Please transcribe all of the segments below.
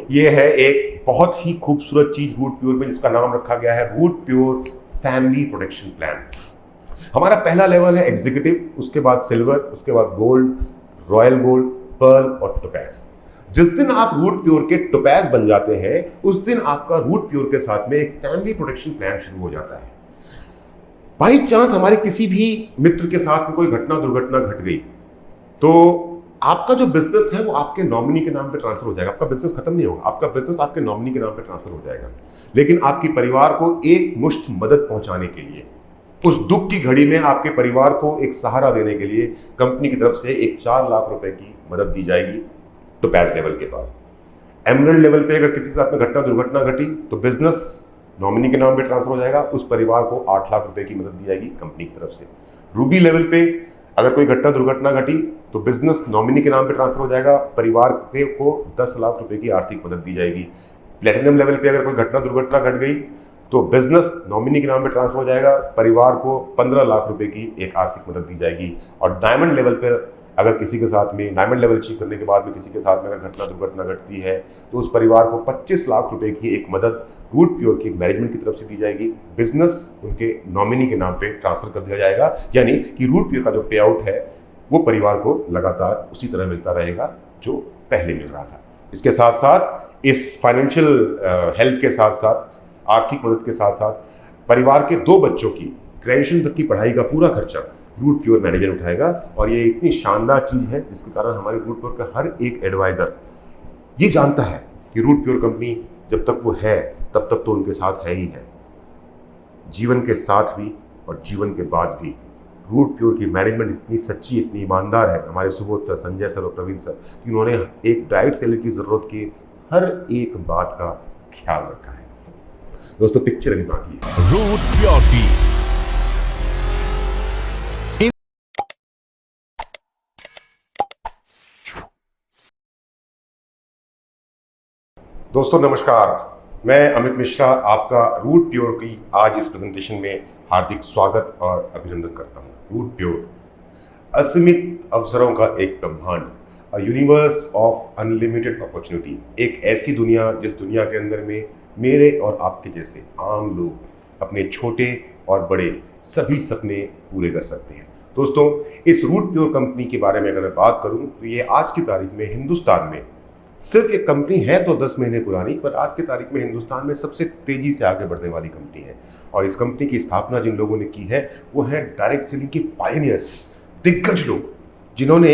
ये है एक बहुत ही खूबसूरत चीज रूट प्योर में, जिसका नाम रखा गया है Root Pure family protection plan. हमारा पहला लेवल है एग्जीक्यूटिव, उसके बाद सिल्वर, उसके बाद गोल्ड, रॉयल गोल्ड, पर्ल और टोपैज। जिस दिन आप रूट प्योर के टोपैज बन जाते हैं, उस दिन आपका रूट प्योर के साथ में एक फैमिली प्रोटेक्शन प्लान शुरू हो जाता है। बाई चांस हमारे किसी भी मित्र के साथ में कोई घटना दुर्घटना घट गई, तो आपका जो बिजनेस है वो आपके नॉमिनी के नाम पे ट्रांसफर हो जाएगा। आपका बिजनेस खत्म नहीं होगा, आपका बिजनेस आपके नॉमिनी के नाम पे ट्रांसफर हो जाएगा। लेकिन आपके परिवार को एक मुश्त मदद पहुंचाने के लिए, उस दुख की घड़ी में आपके परिवार को एक सहारा देने के लिए कंपनी की तरफ से एक 4 लाख रुपए की मदद दी जाएगी टोपैज लेवल के बाद। एमरल्ड लेवल पे अगर किसी के साथ में घटना दुर्घटना घटी तो बिजनेस नॉमिनी के नाम पे ट्रांसफर हो जाएगा, उस परिवार को 8 लाख रुपए की मदद दी जाएगी कंपनी की तरफ से। रूबी लेवल पे अगर कोई घटना दुर्घटना घटी तो बिजनेस नॉमिनी के नाम पे ट्रांसफर हो जाएगा, परिवार को 10 लाख रुपए की आर्थिक मदद दी जाएगी। प्लेटिनम लेवल पे अगर कोई घटना दुर्घटना घट गई तो बिजनेस नॉमिनी के नाम पे ट्रांसफर हो जाएगा, परिवार को 15 लाख रुपए की एक आर्थिक मदद दी जाएगी। और डायमंड लेवल पर अगर किसी के साथ में डायमंड लेवल अचीव करने के बाद में किसी के साथ में अगर घटना दुर्घटना घटती है तो उस परिवार को 25 लाख रुपए की एक मदद रूट प्योर की मैनेजमेंट की तरफ से दी जाएगी। बिजनेस उनके नॉमिनी के नाम पे ट्रांसफर कर दिया जाएगा, यानी कि रूट प्योर का जो पे आउट है वो परिवार को लगातार उसी तरह मिलता रहेगा जो पहले मिल रहा था। इसके साथ साथ इस फाइनेंशियल हेल्प के साथ साथ, आर्थिक मदद के साथ साथ, परिवार के 2 बच्चों की ग्रेजुएशन तक की पढ़ाई का पूरा खर्चा रूट प्योर मैनेजर उठाएगा। और ये इतनी शानदार चीज है जिसके कारण हमारे रूट प्योर का हर एक एडवाइजर ये जानता है कि रूट प्योर कंपनी जब तक वो है तब तक तो उनके साथ है ही है, जीवन के साथ भी और जीवन के बाद भी। रूट प्योर की मैनेजमेंट इतनी सच्ची, इतनी ईमानदार है, हमारे सुबोध सर, संजय सर और प्रवीण सर, कि उन्होंने एक डायरेक्ट सेलर की जरूरत की हर एक बात का ख्याल रखा है। दोस्तों पिक्चर अभी बाकी है। रूट प्योर की दोस्तों नमस्कार, मैं अमित मिश्रा आपका रूट प्योर की आज इस प्रेजेंटेशन में हार्दिक स्वागत और अभिनंदन करता हूं। रूट प्योर असीमित अवसरों का एक ब्रह्मांड, a universe of unlimited opportunity, एक ऐसी दुनिया जिस दुनिया के अंदर में मेरे और आपके जैसे आम लोग अपने छोटे और बड़े सभी सपने पूरे कर सकते हैं। दोस्तों इस रूट प्योर कंपनी के बारे में अगर मैं बात करूं तो ये आज की तारीख में हिंदुस्तान में सिर्फ एक कंपनी है तो 10 महीने पुरानी, पर आज की तारीख में हिंदुस्तान में सबसे तेजी से आगे बढ़ने वाली कंपनी है। और इस कंपनी की स्थापना जिन लोगों ने की है वो है डायरेक्ट सेलिंग के पायनियर्स, दिग्गज लोग, जिन्होंने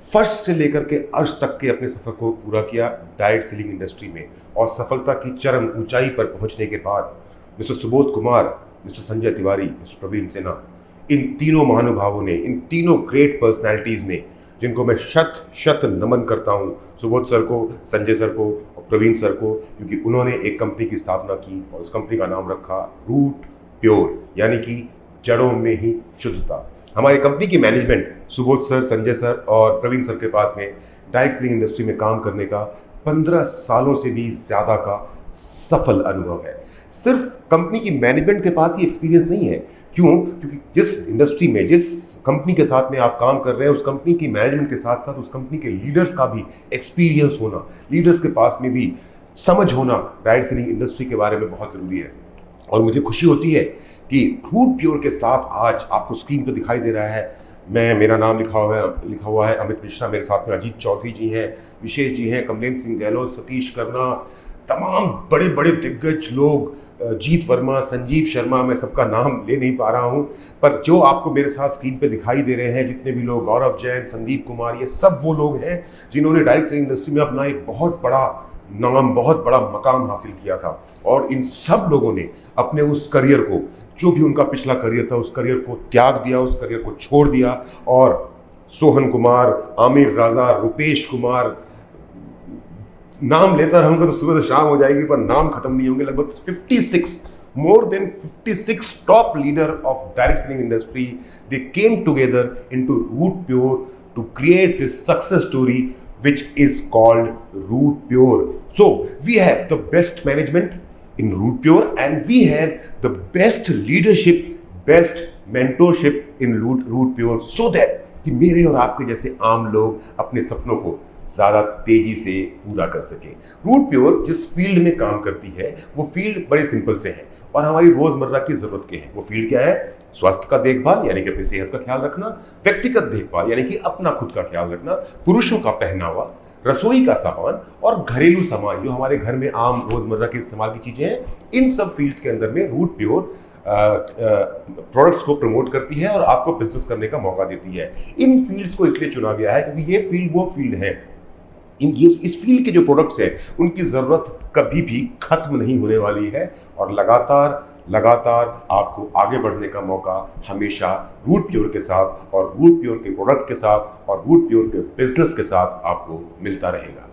फर्श से लेकर के अर्श तक के अपने सफर को पूरा किया डायरेक्ट सेलिंग इंडस्ट्री में। और सफलता की चरम ऊंचाई पर पहुंचने के बाद mister Subodh Kumar, mister Sanjay Tiwari, mister Praveen Sinha, इन तीनों महानुभावों ने, इन तीनों ग्रेट पर्सनैलिटीज ने, जिनको मैं शत शत नमन करता हूं, सुबोध सर को, संजय सर को और प्रवीण सर को, क्योंकि उन्होंने एक कंपनी की स्थापना की और उस कंपनी का नाम रखा रूट प्योर, यानी कि जड़ों में ही शुद्धता। हमारी कंपनी की management Subodh sir, Sanjay sir और प्रवीण सर के पास में डायरेक्ट सेलिंग इंडस्ट्री में काम करने का 15 सालों से भी ज़्यादा का सफल अनुभव है। सिर्फ कंपनी की मैनेजमेंट के पास ही एक्सपीरियंस नहीं है। क्यों? क्योंकि जिस इंडस्ट्री में, जिस कंपनी के साथ में आप काम कर रहे हैं, उस कंपनी की मैनेजमेंट के साथ साथ उस कंपनी के लीडर्स का भी एक्सपीरियंस होना, लीडर्स के पास में भी समझ होना डायरेक्ट सेलिंग इंडस्ट्री के बारे में बहुत ज़रूरी है। और मुझे खुशी होती है कि रूट प्योर के साथ आज आपको स्क्रीन पर दिखाई दे रहा है, मेरा नाम लिखा हुआ है अमित मिश्रा। मेरे साथ में अजीत चौधरी जी हैं, विशेष जी हैं, कमलेश सिंह गहलोत, सतीश करना, तमाम बड़े बड़े दिग्गज लोग, जीत वर्मा, संजीव शर्मा, मैं सबका नाम ले नहीं पा रहा हूं, पर जो आपको मेरे साथ स्क्रीन पे दिखाई दे रहे हैं, जितने भी लोग, गौरव जैन, संदीप कुमार, ये सब वो लोग हैं जिन्होंने डायरेक्ट सेलिंग इंडस्ट्री में अपना एक बहुत बड़ा नाम, बहुत बड़ा मकाम हासिल किया था। और इन सब लोगों ने अपने उस करियर को, जो भी उनका पिछला करियर था, उस करियर को त्याग दिया, उस करियर को छोड़ दिया और सोहन कुमार, आमिर राजा, रुपेश कुमार, नाम लेता रहूंगा तो सुबह से शाम हो जाएगी पर नाम खत्म नहीं होंगे। लगभग 56, more than 56 top leader of direct selling industry, they came together into Root Pure to create this success story which is called Root Pure. So we have the best management in Root Pure and we have the best leadership, best mentorship in Root Pure, so that कि मेरे और आपके जैसे आम लोग अपने सपनों को ज़्यादा तेजी से पूरा कर सके। रूट प्योर जिस फील्ड में काम करती है वो फील्ड बड़े सिंपल से है और हमारी रोज़मर्रा की ज़रूरत के हैं। वो फील्ड क्या है? स्वास्थ्य का देखभाल यानी कि अपनी सेहत का ख्याल रखना, व्यक्तिगत देखभाल यानी कि अपना खुद का ख्याल रखना, पुरुषों का पहनावा, रसोई का सामान और घरेलू सामान जो हमारे घर में आम रोजमर्रा के इस्तेमाल की चीजें हैं। इन सब फील्ड्स के अंदर में रूट प्योर प्रोडक्ट्स को प्रमोट करती है और आपको बिजनेस करने का मौका देती है। इन फील्ड्स को इसलिए चुना गया है क्योंकि ये फील्ड वो फील्ड है, इस फील्ड के जो प्रोडक्ट्स हैं उनकी ज़रूरत कभी भी खत्म नहीं होने वाली है और लगातार आपको आगे बढ़ने का मौका हमेशा रूट प्योर के साथ और रूट प्योर के प्रोडक्ट के साथ और रूट प्योर के बिजनेस के साथ आपको मिलता रहेगा।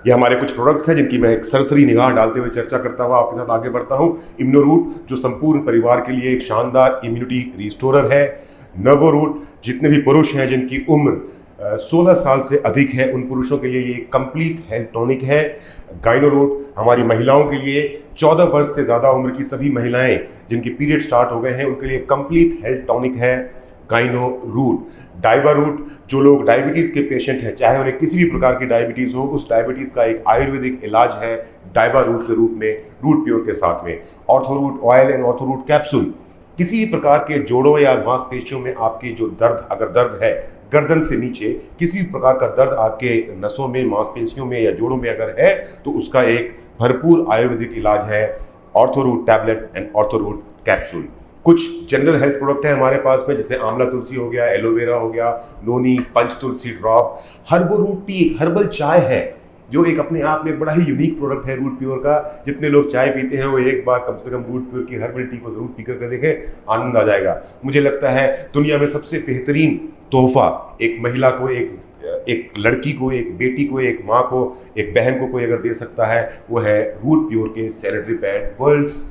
ये हमारे कुछ प्रोडक्ट्स हैं जिनकी मैं एक सरसरी निगाह डालते हुए चर्चा करता हुआ आपके साथ आगे बढ़ता हूं। इम्यूनोरूट जो संपूर्ण परिवार के लिए एक शानदार इम्यूनिटी रिस्टोरर है। नर्वोरूट जितने भी पुरुष हैं जिनकी उम्र 16 साल से अधिक है उन पुरुषों के लिए ये कंप्लीट हेल्थ टॉनिक है। गाइनोरूट हमारी महिलाओं के लिए 14 वर्ष से ज़्यादा उम्र की सभी महिलाएं जिनके पीरियड स्टार्ट हो गए हैं उनके लिए कंप्लीट हेल्थ टॉनिक है गाइनोरूट। डाइबारूट जो लोग डायबिटीज़ के पेशेंट हैं चाहे उन्हें किसी भी प्रकार की डायबिटीज़ हो उस डायबिटीज़ का एक आयुर्वेदिक इलाज है डाइबारूट के रूप में रूट प्योर के साथ में। ऑर्थोरूट ऑयल एंड ऑर्थोरूट कैप्सूल किसी भी प्रकार के जोड़ों या मांसपेशियों में आपकी जो अगर दर्द है गर्दन से नीचे किसी भी प्रकार का दर्द आपके नसों में मांसपेशियों में या जोड़ों में अगर है तो उसका एक भरपूर आयुर्वेदिक इलाज है ऑर्थोरूट टैबलेट एंड ऑर्थोरूट कैप्सूल। कुछ जनरल हेल्थ प्रोडक्ट है हमारे पास में जैसे आंवला तुलसी हो गया, एलोवेरा हो गया, नोनी, पंच तुलसी ड्रॉप, हर्बोरूट टी हर्बल चाय है जो एक अपने आप में बड़ा ही यूनिक प्रोडक्ट है रूट प्योर का। जितने लोग चाय पीते हैं वो एक बार कम से कम रूट प्योर की हर्बल टी को जरूर पी करके देखें, आनंद आ जाएगा। मुझे लगता है दुनिया में सबसे बेहतरीन तोहफा एक महिला को, एक लड़की को, एक बेटी को, एक माँ को, एक बहन को कोई अगर दे सकता है वो है रूट प्योर के sanitary pad. World's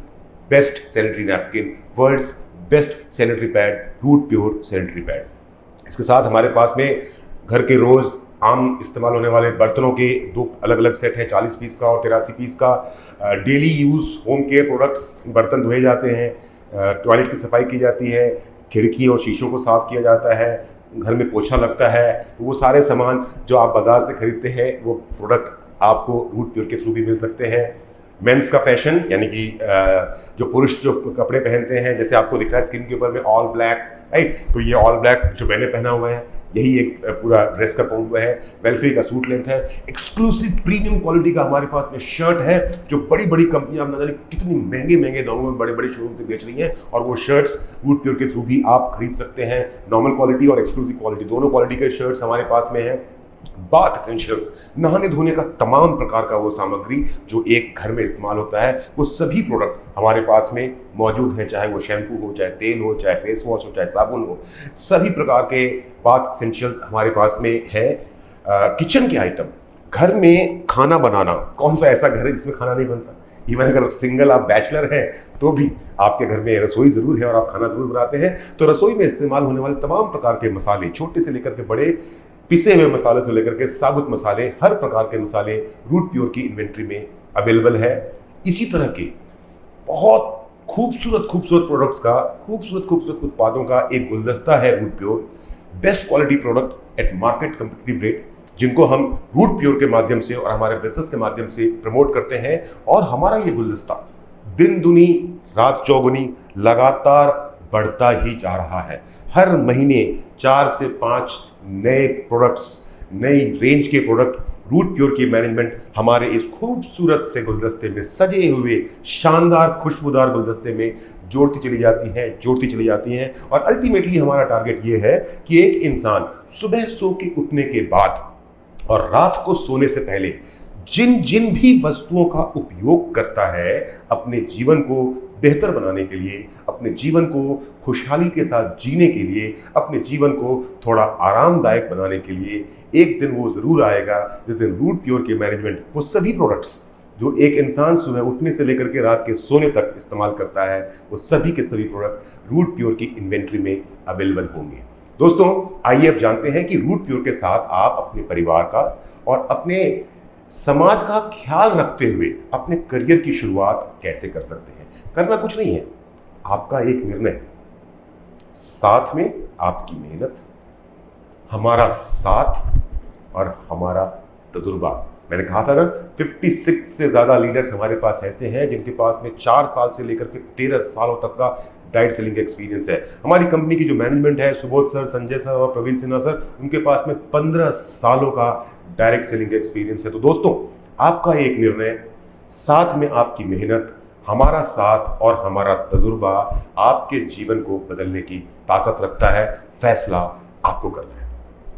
best sanitary napkin, world's best sanitary pad, Root Pure sanitary pad. इसके साथ हमारे पास में घर के रोज़ आम इस्तेमाल होने वाले बर्तनों के 2 अलग अलग सेट हैं, 40 पीस का और 83 पीस का। Daily use home care products, बर्तन धोए जाते हैं, टॉयलेट की सफाई की जाती है, खिड़की और शीशों को साफ़ किया जाता है, घर में पोछा लगता है, तो वो सारे सामान जो आप बाज़ार से खरीदते हैं वो प्रोडक्ट आपको रूट प्योर के थ्रू भी मिल सकते हैं। मेंस का फैशन यानी कि जो पुरुष जो कपड़े पहनते हैं जैसे आपको दिख रहा है स्क्रीन के ऊपर में ऑल ब्लैक, राइट, तो ये ऑल ब्लैक जो मैंने पहना हुआ है यही एक पूरा ड्रेस का पहना हुआ है। वेल्फे का सूट लेंथ है, एक्सक्लूसिव प्रीमियम क्वालिटी का हमारे पास में शर्ट है जो बड़ी बड़ी कंपनियां आप ना जाने कितनी महंगे दामों में बड़े बड़े शोरूम से बेच रही हैं और वो शर्ट्स रूट प्योर के थ्रू भी आप खरीद सकते हैं। नॉर्मल क्वालिटी और एक्सक्लूसिव क्वालिटी दोनों क्वालिटी के शर्ट्स हमारे पास में है। बाथ एसेंशियल्स नहाने धोने का तमाम प्रकार का वो सामग्री जो एक घर में इस्तेमाल होता है वो सभी प्रोडक्ट हमारे पास में मौजूद हैं, चाहे वो शैम्पू हो, चाहे तेल हो, चाहे फेस वॉश हो, चाहे साबुन हो, सभी प्रकार के बाथ एसेंशियल्स हमारे पास में है। किचन के आइटम, घर में खाना बनाना, कौन सा ऐसा घर है जिसमें खाना नहीं बनता? इवन अगर सिंगल आप बैचलर हैं तो भी आपके घर में रसोई ज़रूर है और आप खाना ज़रूर बनाते हैं, तो रसोई में इस्तेमाल होने वाले तमाम प्रकार के मसाले, छोटे से लेकर के बड़े, पिसे हुए मसाले से लेकर के साबुत मसाले, हर प्रकार के मसाले रूट प्योर की इन्वेंट्री में अवेलेबल है। इसी तरह के बहुत खूबसूरत प्रोडक्ट्स का, खूबसूरत उत्पादों का एक गुलदस्ता है Root Pure. Best quality product at market competitive rate जिनको हम रूट प्योर के माध्यम से और हमारे बिजनेस के माध्यम से प्रमोट करते हैं और हमारा ये गुलदस्ता दिन दुनी रात चौगुनी लगातार बढ़ता ही जा रहा है। हर महीने 4 से 5 नए प्रोडक्ट्स, नई रेंज के प्रोडक्ट रूट प्योर की मैनेजमेंट हमारे इस खूबसूरत से गुलदस्ते में, सजे हुए शानदार खुशबूदार गुलदस्ते में जोड़ती चली जाती हैं और अल्टीमेटली हमारा टारगेट ये है कि एक इंसान सुबह सो के उठने के बाद और रात को सोने से पहले जिन भी वस्तुओं का उपयोग करता है अपने जीवन को बेहतर बनाने के लिए, अपने जीवन को खुशहाली के साथ जीने के लिए, अपने जीवन को थोड़ा आरामदायक बनाने के लिए, एक दिन वो ज़रूर आएगा जिस दिन रूट प्योर के मैनेजमेंट वो सभी प्रोडक्ट्स जो एक इंसान सुबह उठने से लेकर के रात के सोने तक इस्तेमाल करता है वो सभी के सभी प्रोडक्ट रूट प्योर की इन्वेंट्री में अवेलेबल होंगे। दोस्तों आइए अब जानते हैं कि रूट प्योर के साथ आप अपने परिवार का और अपने समाज का ख्याल रखते हुए अपने करियर की शुरुआत कैसे कर सकते हैं। करना कुछ नहीं है, आपका एक निर्णय, साथ में आपकी मेहनत, हमारा साथ और हमारा तजुर्बा। मैंने कहा था ना, 56 से ज़्यादा लीडर्स हमारे पास ऐसे हैं जिनके पास में 4 साल से लेकर के 13 सालों तक का डायरेक्ट सेलिंग का एक्सपीरियंस है। हमारी कंपनी की जो मैनेजमेंट है, सुबोध सर, संजय सर और प्रवीण सिन्हा सर, उनके पास में 15 सालों का डायरेक्ट सेलिंग का एक्सपीरियंस है। तो दोस्तों, आपका एक निर्णय, साथ में आपकी मेहनत, हमारा साथ और हमारा तजुर्बा आपके जीवन को बदलने की ताकत रखता है। फैसला आपको करना है।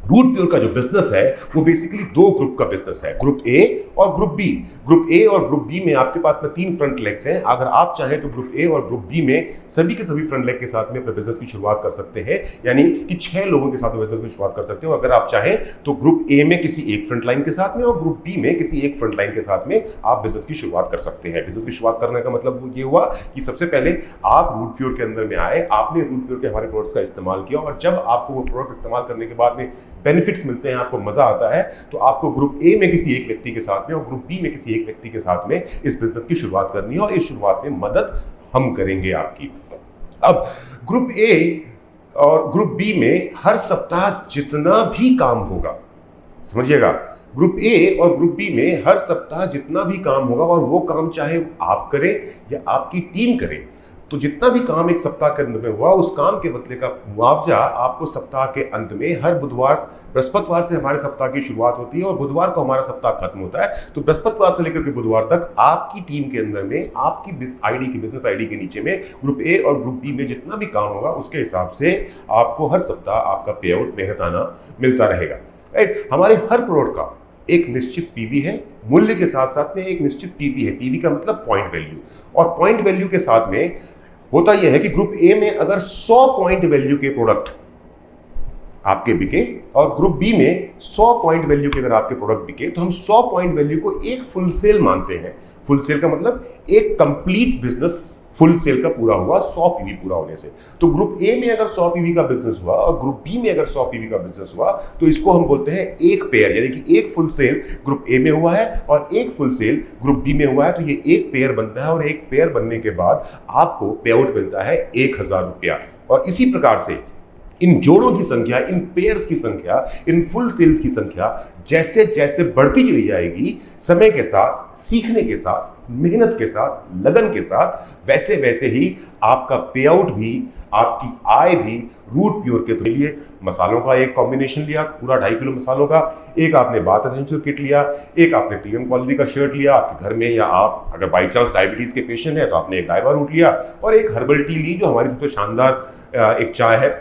रूट प्योर का जो बिजनेस है वो बेसिकली 2 ग्रुप का बिजनेस है, ग्रुप ए और ग्रुप बी। ग्रुप ए और ग्रुप बी में आपके पास में 3 फ्रंट लेग्स हैं। अगर आप चाहें तो ग्रुप ए और ग्रुप बी में सभी के सभी फ्रंट लेग के साथ में अपने बिजनेस की शुरुआत कर सकते हैं, यानी कि 6 लोगों के साथ में बिजनेस की शुरुआत कर सकते हो। अगर आप चाहें तो ग्रुप ए में किसी एक फ्रंट लाइन के साथ में और ग्रुप बी में किसी एक फ्रंट लाइन के साथ में आप बिजनेस की शुरुआत कर सकते हैं। बिजनेस की शुरुआत करने का मतलब ये हुआ कि सबसे पहले आप रूट प्योर के अंदर में आए, आपने रूट प्योर के हमारे प्रोडक्ट्स का इस्तेमाल किया, और जब आपको वो प्रोडक्ट इस्तेमाल करने के बाद में बेनिफिट्स मिलते हैं, आपको मजा आता है, तो आपको ग्रुप ए में किसी एक व्यक्ति के साथ में और ग्रुप बी में किसी एक व्यक्ति के साथ में इस बिजनेस की शुरुआत करनी है, और इस शुरुआत में मदद हम करेंगे आपकी। अब ग्रुप ए और ग्रुप बी में हर सप्ताह जितना भी काम होगा, समझिएगा, ग्रुप ए और ग्रुप बी में हर सप्ताह जितना भी काम होगा, और वो काम चाहे आप करें या आपकी टीम करे, तो जितना भी काम एक सप्ताह के अंत में हुआ, उस काम के बदले का मुआवजा आपको सप्ताह के अंत में, हर बुधवार, बृहस्पतिवार से हमारे सप्ताह की शुरुआत होती है और बुधवार को हमारा सप्ताह खत्म होता है, तो बृहस्पतिवार से लेकर के बुधवार तक आपकी टीम के अंदर में, आपकी आईडी की, बिजनेस आईडी के नीचे में ग्रुप ए और ग्रुप बी में जितना भी काम होगा उसके हिसाब से आपको हर सप्ताह आपका पे आउट, मेहनताना मिलता रहेगा। राइट? हमारे हर प्रोडक्ट का एक निश्चित पीवी है, मूल्य के साथ साथ में एक निश्चित पीवी है। पीवी का मतलब पॉइंट वैल्यू, और पॉइंट वैल्यू के साथ में होता यह है कि ग्रुप ए में अगर 100 पॉइंट वैल्यू के प्रोडक्ट आपके बिके और ग्रुप बी में 100 पॉइंट वैल्यू के अगर आपके प्रोडक्ट बिके, तो हम 100 पॉइंट वैल्यू को एक फुल सेल मानते हैं। फुल सेल का मतलब एक कंप्लीट बिजनेस फुल सेल का पूरा हुआ 100 पीवी पूरा होने से। तो ग्रुप ए में अगर 100 पीवी का बिजनेस हुआ और ग्रुप बी में अगर 100 पीवी का बिजनेस हुआ, तो इसको हम बोलते हैं एक पेयर, यानी कि एक फुल सेल ग्रुप ए में हुआ है और एक फुल सेल ग्रुप बी में हुआ है, तो ये एक पेयर बनता है, और एक पेयर बनने के बाद आपको पे आउट मिलता है 1000 रुपया। और इसी प्रकार से इन जोड़ों की संख्या, इन पेयर्स की संख्या, इन फुल सेल्स की संख्या जैसे जैसे बढ़ती चली जाएगी, समय के साथ, सीखने के साथ, मेहनत के साथ, लगन के साथ, वैसे वैसे ही आपका पे आउट भी, आपकी आय भी रूट प्योर के थ्रू। लिए मसालों का एक कॉम्बिनेशन लिया, पूरा 2.5 किलो मसालों का, एक आपने बाथ एसेंशियल किट लिया, एक आपने प्रीमियम क्वालिटी का शर्ट लिया आपके घर में, या आप अगर बाई चांस डायबिटीज के पेशेंट है तो आपने एक डाइवा रूट लिया, और एक हर्बल टी ली जो हमारी सबसे शानदार एक चाय है।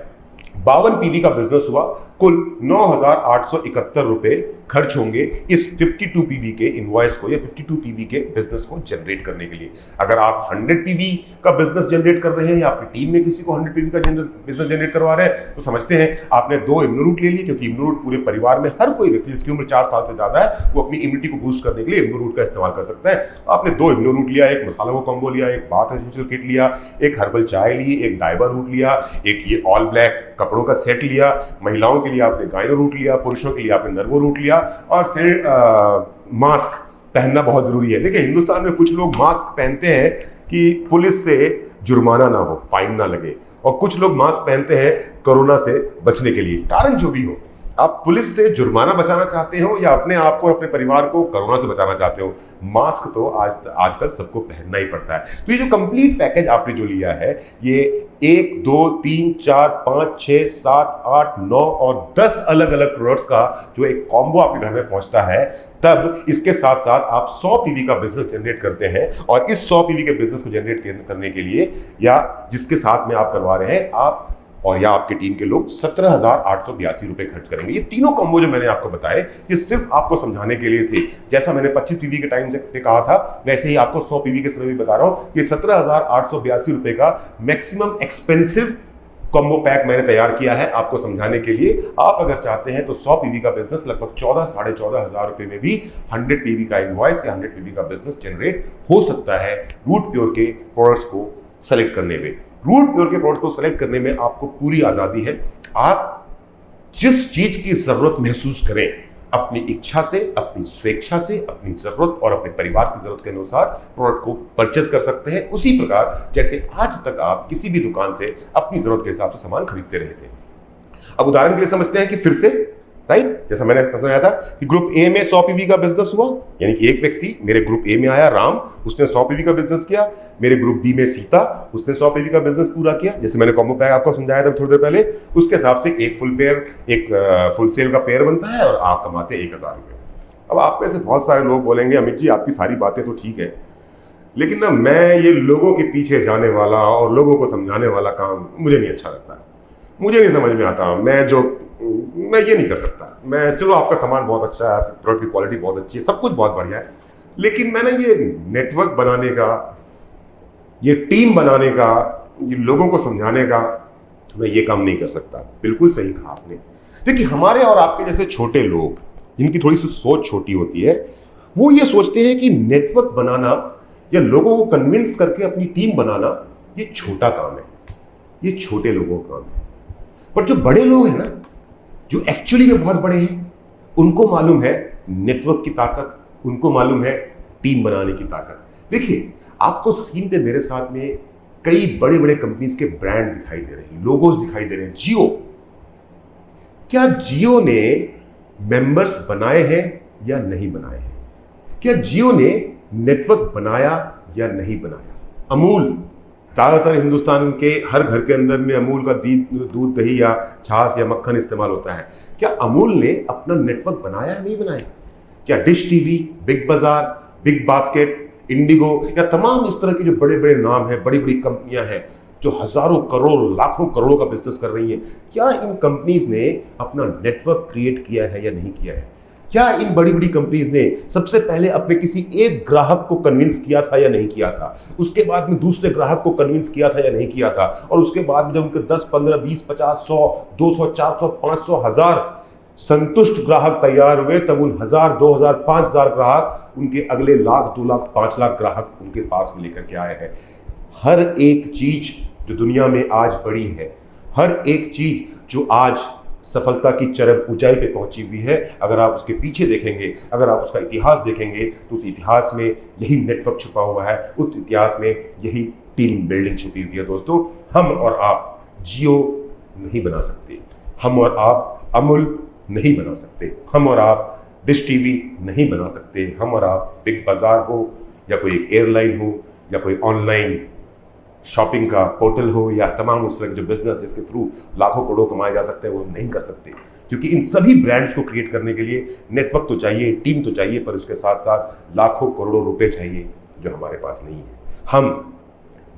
52 पीवी का बिजनेस हुआ, कुल 9,871 रुपए खर्च होंगे इस 52 पीवी के इनवॉइस को या 52 पीवी के बिजनेस को जनरेट करने के लिए। अगर आप 100 पीवी का बिजनेस जनरेट कर रहे हैं या आपकी टीम में किसी को 100 पीवी का बिजनेस जनरेट करवा रहे हैं, तो समझते हैं आपने 2 इम्यूनो रूट ले लिए, क्योंकि इम्यूनो रूट पूरे परिवार में हर कोई व्यक्ति जिसकी उम्र 4 साल से ज्यादा है वो अपनी इम्यूनिटी को बूस्ट करने के लिए इम्यूनो रूट का इस्तेमाल कर सकता है। तो आपने 2 इम्यूनो रूट लिया, एक मसालों का कॉम्बो लिया, एक बाथ एसेंशियल किट लिया, एक हर्बल चाय ली, एक डाइवा रूट लिया, एक ये ऑल ब्लैक कपड़ों का सेट लिया, महिलाओं के लिए आपने गाइनो रूट लिया, पुरुषों के लिए आपने नर्वो रूट लिया, और मास्क पहनना बहुत जरूरी है। देखिए, हिंदुस्तान में कुछ लोग मास्क पहनते हैं कि पुलिस से जुर्माना ना हो, फाइन ना लगे, और कुछ लोग मास्क पहनते हैं कोरोना से बचने के लिए। कारण जो भी हो, आप पुलिस से जुर्माना बचाना चाहते हो या अपने आप को और अपने परिवार को कोरोना से बचाना चाहते हो, मास्क तो आजकल सबको पहनना ही पड़ता है। तो ये जो कंप्लीट पैकेज आपने जो लिया है, ये 1, 2, 3, 4, 5, 6, 7, 8, 9 और 10 अलग अलग प्रोडक्ट्स का जो एक कॉम्बो आपके घर में पहुंचता है, तब इसके साथ साथ आप 100 पीवी का बिजनेस जनरेट करते हैं, और इस 100 पीवी के बिजनेस को जनरेट करने के लिए या जिसके साथ में आप करवा रहे हैं, आप और या आपकी टीम के लोग 17,882 रुपए खर्च करेंगे। ये तीनों कॉम्बो जो मैंने आपको बताए, ये सिर्फ आपको समझाने के लिए थे। जैसा मैंने 25 पीवी के टाइम से कहा था, वैसे ही आपको 100 पीवी के समय भी बता रहा हूं। ये 17,882 रुपए का मैक्सिमम एक्सपेंसिव कॉम्बो पैक मैंने तैयार किया है आपको समझाने के लिए। आप अगर चाहते हैं तो 100 पीवी का बिजनेस लगभग 14 साढ़े 14 हजार रुपए में भी 100 पीवी का इनवॉइस या 100 पीवी का बिजनेस जनरेट हो सकता है रूट प्योर के प्रोडक्ट्स को सेलेक्ट करने में। रूट प्योर के प्रोडक्ट को सेलेक्ट करने में आपको पूरी आजादी है। आप जिस चीज की जरूरत महसूस करें, अपनी इच्छा से, अपनी स्वेच्छा से, अपनी जरूरत और अपने परिवार की जरूरत के अनुसार प्रोडक्ट को परचेस कर सकते हैं, उसी प्रकार जैसे आज तक आप किसी भी दुकान से अपनी जरूरत के हिसाब से सामान खरीदते रहे थे। अब उदाहरण के लिए समझते हैं कि फिर से राइट। जैसा मैंने समझाया था कि ग्रुप ए में 100 पीवी का बिजनेस हुआ, यानी कि एक व्यक्ति मेरे ग्रुप ए में आया, राम, उसने 100 पीवी का बिजनेस किया। मेरे ग्रुप बी में सीता, उसने 100 पीवी का बिजनेस पूरा किया। जैसे मैंने कॉम्बो पैक आपको समझाया था थोड़ी देर पहले, उसके हिसाब से एक फुल सेल का पेयर बनता है और आप कमाते हैं 1000 रुपये। अब आप में से बहुत सारे लोग बोलेंगे अमित जी आपकी सारी बातें तो ठीक है, लेकिन ना मैं ये लोगों के पीछे जाने वाला और लोगों को समझाने वाला काम मुझे नहीं अच्छा लगता, मुझे नहीं समझ में आता, मैं ये नहीं कर सकता। मैं, चलो आपका सामान बहुत अच्छा है, आपकी प्रोडक्ट की क्वालिटी बहुत अच्छी है, सब कुछ बहुत बढ़िया है, लेकिन मैं ना ये नेटवर्क बनाने का, ये टीम बनाने का, ये लोगों को समझाने का, मैं ये काम नहीं कर सकता। बिल्कुल सही कहा आपने। देखिए हमारे और आपके जैसे छोटे लोग जिनकी थोड़ी सी सोच छोटी होती है, वो ये सोचते हैं कि नेटवर्क बनाना या लोगों को कन्विंस करके अपनी टीम बनाना ये छोटा काम है, ये छोटे लोगों का काम है। पर जो बड़े लोग हैं ना, जो एक्चुअली में बहुत बड़े हैं, उनको मालूम है नेटवर्क की ताकत, उनको मालूम है टीम बनाने की ताकत। देखिए आपको स्क्रीन पे मेरे साथ में कई बड़े बड़े कंपनीज के ब्रांड दिखाई दे रहे हैं, लोगोस दिखाई दे रहे हैं। जियो, क्या जियो ने मेंबर्स बनाए हैं या नहीं बनाए हैं? क्या जियो ने नेटवर्क बनाया या नहीं बनाया? अमूल, ज्यादातर हिंदुस्तान के हर घर के अंदर में अमूल का दूध, दही या छाछ या मक्खन इस्तेमाल होता है। क्या अमूल ने अपना नेटवर्क बनाया या नहीं बनाया? क्या डिश टीवी, बिग बाजार, बिग बास्केट, इंडिगो या तमाम इस तरह के जो बड़े बड़े नाम हैं, बड़ी बड़ी कंपनियां हैं जो हजारों करोड़, लाखों करोड़ों का बिजनेस कर रही हैं, क्या इन कंपनीज ने अपना नेटवर्क क्रिएट किया है या नहीं किया है? क्या इन बड़ी बड़ी कंपनीज ने सबसे पहले अपने किसी एक ग्राहक को कन्विंस किया था या नहीं किया था? उसके बाद में दूसरे ग्राहक को कन्विंस किया था या नहीं किया था? और उसके बाद में जब उनके 10, 15, 20, 50, 100, 200, 400, 500, 1000 संतुष्ट ग्राहक तैयार हुए, तब उन 1000, 2000, 5000 ग्राहक उनके अगले लाख, 2 लाख, 5 लाख ग्राहक उनके पास में लेकर के आए हैं। हर एक चीज जो दुनिया में आज बड़ी है, हर एक चीज जो आज सफलता की चरम ऊंचाई पे पहुंची हुई है, अगर आप उसके पीछे देखेंगे, अगर आप उसका इतिहास देखेंगे, तो उस इतिहास में यही नेटवर्क छुपा हुआ है, उस इतिहास में यही टीम बिल्डिंग छुपी हुई है। दोस्तों, हम और आप जियो नहीं बना सकते, हम और आप अमूल नहीं बना सकते, हम और आप डिश टीवी नहीं बना सकते, हम और आप बिग बाजार हो या कोई एक एयरलाइन हो या कोई ऑनलाइन शॉपिंग का पोर्टल हो या तमाम उस तरह के जो बिजनेस जिसके थ्रू लाखों करोड़ों कमाए जा सकते हैं, वो नहीं कर सकते। क्योंकि इन सभी ब्रांड्स को क्रिएट करने के लिए नेटवर्क तो चाहिए, टीम तो चाहिए, पर उसके साथ साथ लाखों करोड़ों रुपए चाहिए जो हमारे पास नहीं है। हम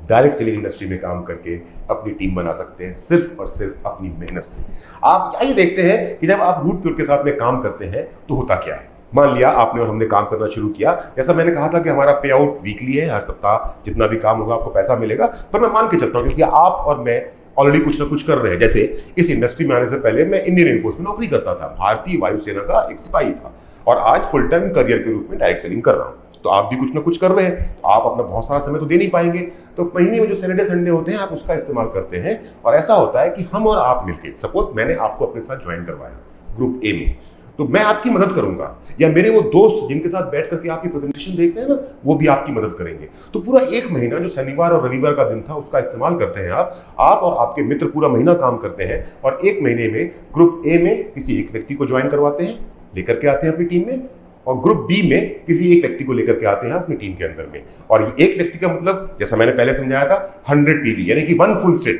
डायरेक्ट सेलिंग इंडस्ट्री में काम करके अपनी टीम बना सकते हैं, सिर्फ और सिर्फ अपनी मेहनत से। आप क्या ये देखते हैं कि जब आप रूट प्योर के साथ में काम करते हैं तो होता क्या है? मान लिया आपने और हमने काम करना शुरू किया, जैसा मैंने कहा था कि हमारा पे आउट वीकली है, हर सप्ताह जितना भी काम होगा आपको पैसा मिलेगा। पर मैं मान के चलता हूं क्योंकि आप और मैं ऑलरेडी कुछ ना कुछ कर रहे हैं। जैसे इस इंडस्ट्री में आने से पहले मैं इंडियन एयरफोर्स में नौकरी करता था, भारतीय वायुसेना का एक सिपाही था, और आज फुल टाइम करियर के रूप में डायरेक्ट सेलिंग कर रहा हूं। तो आप भी कुछ ना कुछ कर रहे हैं, तो आप अपना बहुत सारा समय तो दे नहीं पाएंगे, तो महीने में जो सैटरडे संडे होते हैं आप उसका इस्तेमाल करते हैं। और ऐसा होता है कि हम और आप मिलकर, सपोज मैंने आपको अपने साथ ज्वाइन करवाया ग्रुप ए में, तो मैं आपकी मदद करूंगा, या मेरे वो दोस्त जिनके साथ बैठ करके आपकी प्रेजेंटेशन देख रहे हैं ना, वो भी आपकी मदद करेंगे। तो पूरा एक महीना जो शनिवार और रविवार का दिन था उसका इस्तेमाल करते हैं आप और आपके मित्र पूरा महीना काम करते हैं, और एक महीने में ग्रुप ए में किसी एक व्यक्ति को ज्वाइन करवाते हैं, लेकर के आते हैं अपनी टीम में, और ग्रुप बी में किसी एक व्यक्ति को लेकर के आते हैं अपनी टीम के अंदर में। और ये एक व्यक्ति का मतलब, जैसा मैंने पहले समझाया था, 100 पीवी, यानी कि 1 फुल सेल,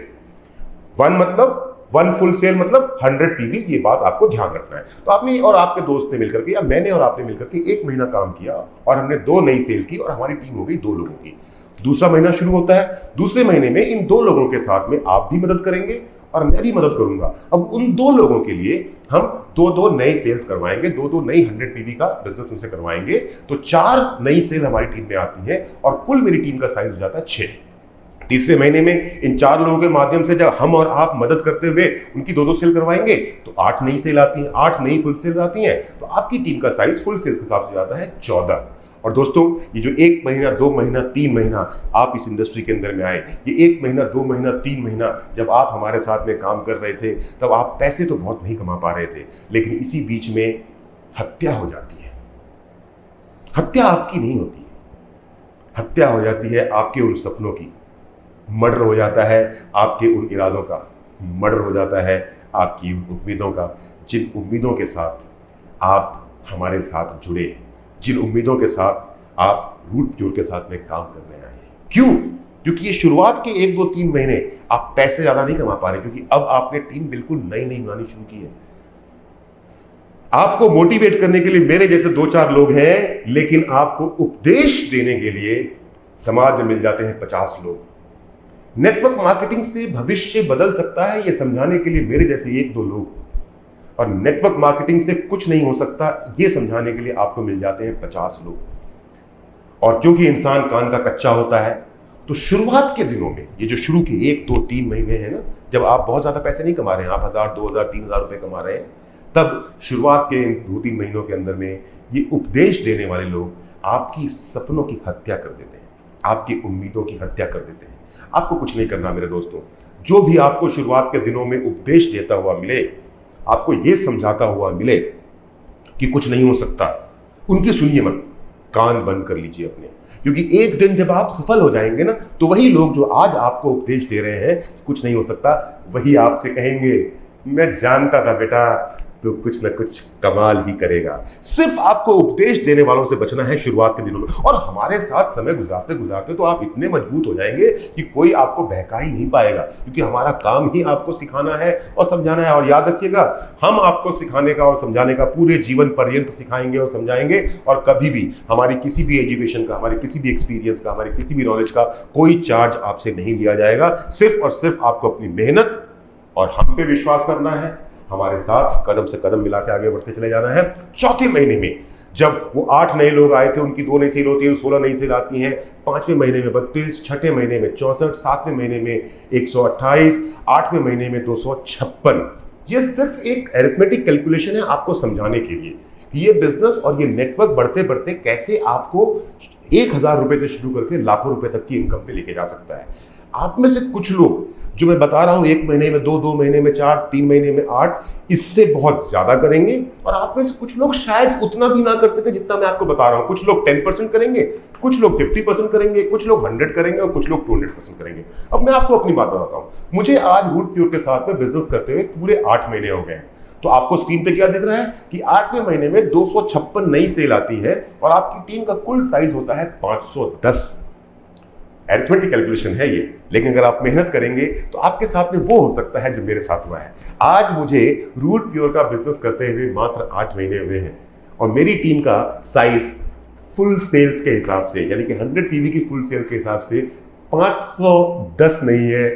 1 मतलब 1 फुल सेल मतलब 100 पीवी, ये बात आपको ध्यान रखना है। तो आपने और आपके दोस्त ने मिलकर के, या मैंने और आपने मिलकर के एक महीना काम किया और हमने 2 नई सेल की और हमारी टीम हो गई 2 लोगों की। दूसरा महीना शुरू होता है, दूसरे महीने में इन 2 लोगों के साथ में आप भी मदद करेंगे और मैं भी मदद करूंगा। अब उन 2 लोगों के लिए हम 2-2 नई सेल्स करवाएंगे, 2-2 नई 100 पीवी का बिजनेस उनसे करवाएंगे, तो 4 नई सेल हमारी टीम में आती है और कुल मेरी टीम का साइज हो जाता है 6। तीसरे महीने में इन 4 लोगों के माध्यम से जब हम और आप मदद करते हुए उनकी 2-2 सेल करवाएंगे तो 8 नई सेल आती हैं, 8 नई फुल सेल आती हैं, तो आपकी टीम का साइज फुल सेल के हिसाब से जाता है 14। और दोस्तों, ये जो 1 महीना, 2 महीना, 3 महीना आप इस इंडस्ट्री के अंदर में आए, ये 1 महीना, 2 महीना, 3 महीना जब आप हमारे साथ में काम कर रहे थे, तब आप पैसे तो बहुत नहीं कमा पा रहे थे, लेकिन इसी बीच में हत्या हो जाती है। हत्या आपकी नहीं होती है, हत्या हो जाती है आपके उन सपनों की, मर्डर हो जाता है आपके उन इरादों का, मर्डर हो जाता है आपकी उम्मीदों का, जिन उम्मीदों के साथ आप हमारे साथ जुड़े, जिन उम्मीदों के साथ आप रूट प्योर के साथ में काम करने आए हैं। क्यों? क्योंकि ये शुरुआत के 1-2-3 महीने आप पैसे ज्यादा नहीं कमा पा रहे, क्योंकि अब आपने टीम बिल्कुल नई नई बनानी शुरू की है। आपको मोटिवेट करने के लिए मेरे जैसे 2-4 लोग हैं, लेकिन आपको उपदेश देने के लिए समाज में मिल जाते हैं 50 लोग। नेटवर्क मार्केटिंग से भविष्य बदल सकता है, यह समझाने के लिए मेरे जैसे 1-2 लोग, और नेटवर्क मार्केटिंग से कुछ नहीं हो सकता यह समझाने के लिए आपको मिल जाते हैं 50 लोग। और क्योंकि इंसान कान का कच्चा होता है, तो शुरुआत के दिनों में, ये जो शुरू के 1-2-3 महीने हैं ना, जब आप बहुत ज्यादा पैसे नहीं कमा रहे हैं, आप 1000, 2000, 3000 रुपए कमा रहे हैं, तब शुरुआत के 2-3 महीनों के अंदर में ये उपदेश देने वाले लोग आपकी सपनों की हत्या कर देते हैं, आपकी उम्मीदों की हत्या कर देते हैं। आपको कुछ नहीं करना मेरे दोस्तों। जो भी आपको शुरुआत के दिनों में उपदेश देता हुआ मिले, आपको यह समझाता हुआ मिले कि कुछ नहीं हो सकता, उनकी सुनिए मत, कान बंद कर लीजिए अपने। क्योंकि एक दिन जब आप सफल हो जाएंगे ना, तो वही लोग जो आज आपको उपदेश दे रहे हैं कुछ नहीं हो सकता, वही आपसे कहेंगे मैं जानता था बेटा तो कुछ ना कुछ कमाल ही करेगा। सिर्फ आपको उपदेश देने वालों से बचना है शुरुआत के दिनों में, और हमारे साथ समय गुजारते गुजारते तो आप इतने मजबूत हो जाएंगे कि कोई आपको बहका ही नहीं पाएगा, क्योंकि हमारा काम ही आपको सिखाना है और समझाना है। और याद रखिएगा, हम आपको सिखाने का और समझाने का पूरे जीवन पर्यंत सिखाएंगे और समझाएंगे, और कभी भी हमारी किसी भी एजुकेशन का, हमारे किसी भी एक्सपीरियंस का, हमारे किसी भी नॉलेज का कोई चार्ज आपसे नहीं लिया जाएगा। सिर्फ और सिर्फ आपको अपनी मेहनत और हम पे विश्वास करना है, हमारे साथ कदम से कदम मिला के आगे बढ़ते चले जाना है। चौथे महीने में जब वो 8 नए लोग आए थे, उनकी 2 नई सेल होती है, 16 नई सेल आती हैं, 5वें महीने में 32, छठे महीने में 64, 7वें महीने में 128, 8वें महीने में 256। ये सिर्फ एक अरिथमेटिक कैलकुलेशन है आपको समझाने के लिए कि ये बिजनेस और ये नेटवर्क बढ़ते बढ़ते कैसे आपको 1000 रुपए से शुरू करके लाखों रुपए तक की इनकम पे लेके जा सकता है। आप में से कुछ लोग जो मैं बता रहा हूं, 1 महीने में 2, 2 महीने में 4, 3 महीने में 8, इससे बहुत ज्यादा करेंगे, और आप में से कुछ लोग शायद उतना भी ना कर सके जितना मैं आपको बता रहा हूं। कुछ लोग 10% करेंगे, कुछ लोग 50% करेंगे, कुछ लोग 100 करेंगे और कुछ लोग 200% करेंगे। अब मैं आपको अपनी बात बताता हूं। मुझे आज रूट प्योर के साथ में बिजनेस करते हुए पूरे 8 महीने हो गए हैं। तो आपको स्क्रीन पे क्या दिख रहा है कि 8वें महीने में 256 नई सेल आती है और आपकी टीम का कुल साइज होता है 510। अरिथमेटिक कैलकुलेशन है ये, लेकिन अगर आप मेहनत करेंगे तो आपके साथ में वो हो सकता है जो मेरे साथ हुआ है। आज मुझे रूट प्योर का बिजनेस करते हुए मात्र 8 महीने हुए हैं, और मेरी टीम का साइज फुल सेल्स के हिसाब से, यानी कि 100 पीवी की फुल सेल के हिसाब से 510 नहीं है,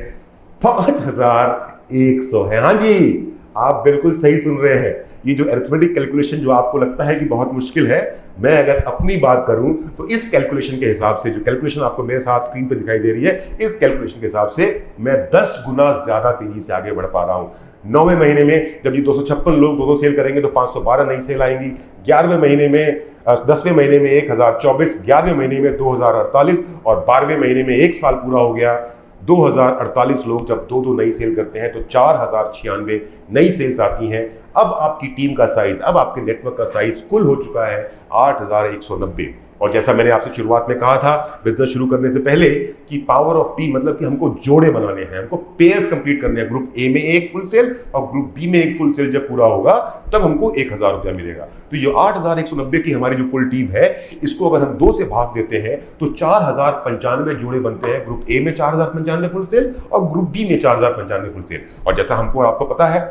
5100 है। हाँ जी, आप बिल्कुल सही सुन रहे हैं। ये जो अरिथमेटिक कैलकुलेशन जो आपको लगता है कि बहुत मुश्किल है, मैं अगर अपनी बात करूं तो इस कैलकुलेशन के हिसाब से, जो कैलकुलेशन आपको मेरे साथ स्क्रीन पे दिखाई दे रही है, इस कैलकुलेशन के हिसाब से मैं 10 गुना ज्यादा तेजी से आगे बढ़ पा रहा हूं। 9वें महीने में जब ये 256 लोग 2-2 सेल करेंगे तो 512 नई सेल आएंगी। 11वें महीने में 10वें महीने में 1024, 11वें महीने में 2048, और 12वें महीने में 1 साल पूरा हो गया। 2048 लोग जब 2-2 नई सेल करते हैं तो 4096 नई सेल्स आती हैं। अब आपकी टीम का साइज, अब आपके नेटवर्क का साइज कुल हो चुका है 8190। और जैसा मैंने आपसे शुरुआत में कहा था बिजनेस शुरू करने से पहले कि पावर ऑफ टीम, मतलब कि हमको जोड़े बनाने हैं, हमको पेयर्स कंप्लीट करने हैं। ग्रुप ए में एक फुल सेल और ग्रुप बी में एक फुल सेल जब पूरा होगा तब हमको 1000 रुपया मिलेगा। तो ये 8190 की हमारी जो कुल टीम है, इसको अगर हम 2 से भाग देते हैं तो 4095 जोड़े बनते हैं। ग्रुप ए में 4095 फुल सेल और ग्रुप बी में 4095 फुल सेल। और जैसा हमको आपको पता है,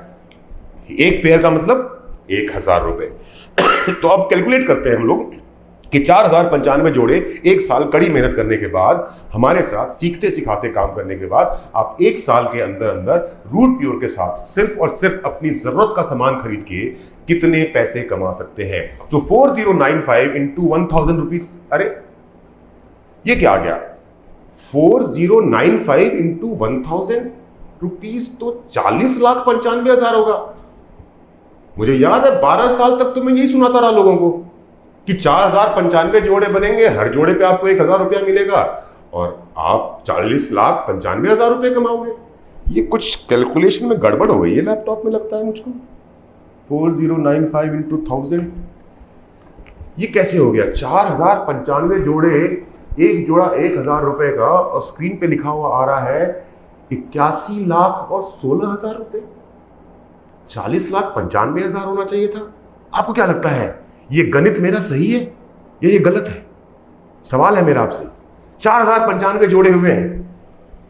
एक पेयर का मतलब 1000 रुपए। तो अब कैलकुलेट करते हैं हम लोग कि 4095 जोड़े 1 साल कड़ी मेहनत करने के बाद, हमारे साथ सीखते सिखाते काम करने के बाद, आप 1 साल के अंदर अंदर रूट प्योर के साथ सिर्फ और सिर्फ अपनी जरूरत का सामान खरीद के कितने पैसे कमा सकते हैं। सो 4095 इंटू 1000 रुपीज, अरे ये क्या आ गया, 4095 इंटू 1000 रुपीज तो 40,95,000 होगा। मुझे याद है 12 साल तक तो मैं यही सुनाता रहा लोगों को कि 4095 जोड़े बनेंगे, हर जोड़े पे आपको 1000 रुपया मिलेगा और आप 40,95,000 रुपये कमाओगे। ये कुछ कैलकुलेशन में गड़बड़ हो गई है लैपटॉप में, लगता है मुझको। 4095 इंटू 1000, ये कैसे हो गया? 4095 जोड़े, एक जोड़ा 1000 रुपए का, और स्क्रीन पे लिखा हुआ आ रहा है 81,16,000 रुपए, 40,95,000 होना चाहिए था। आपको क्या लगता है, ये गणित मेरा सही है या ये गलत है? सवाल है मेरा आपसे। 4,095 जोड़े हुए हैं।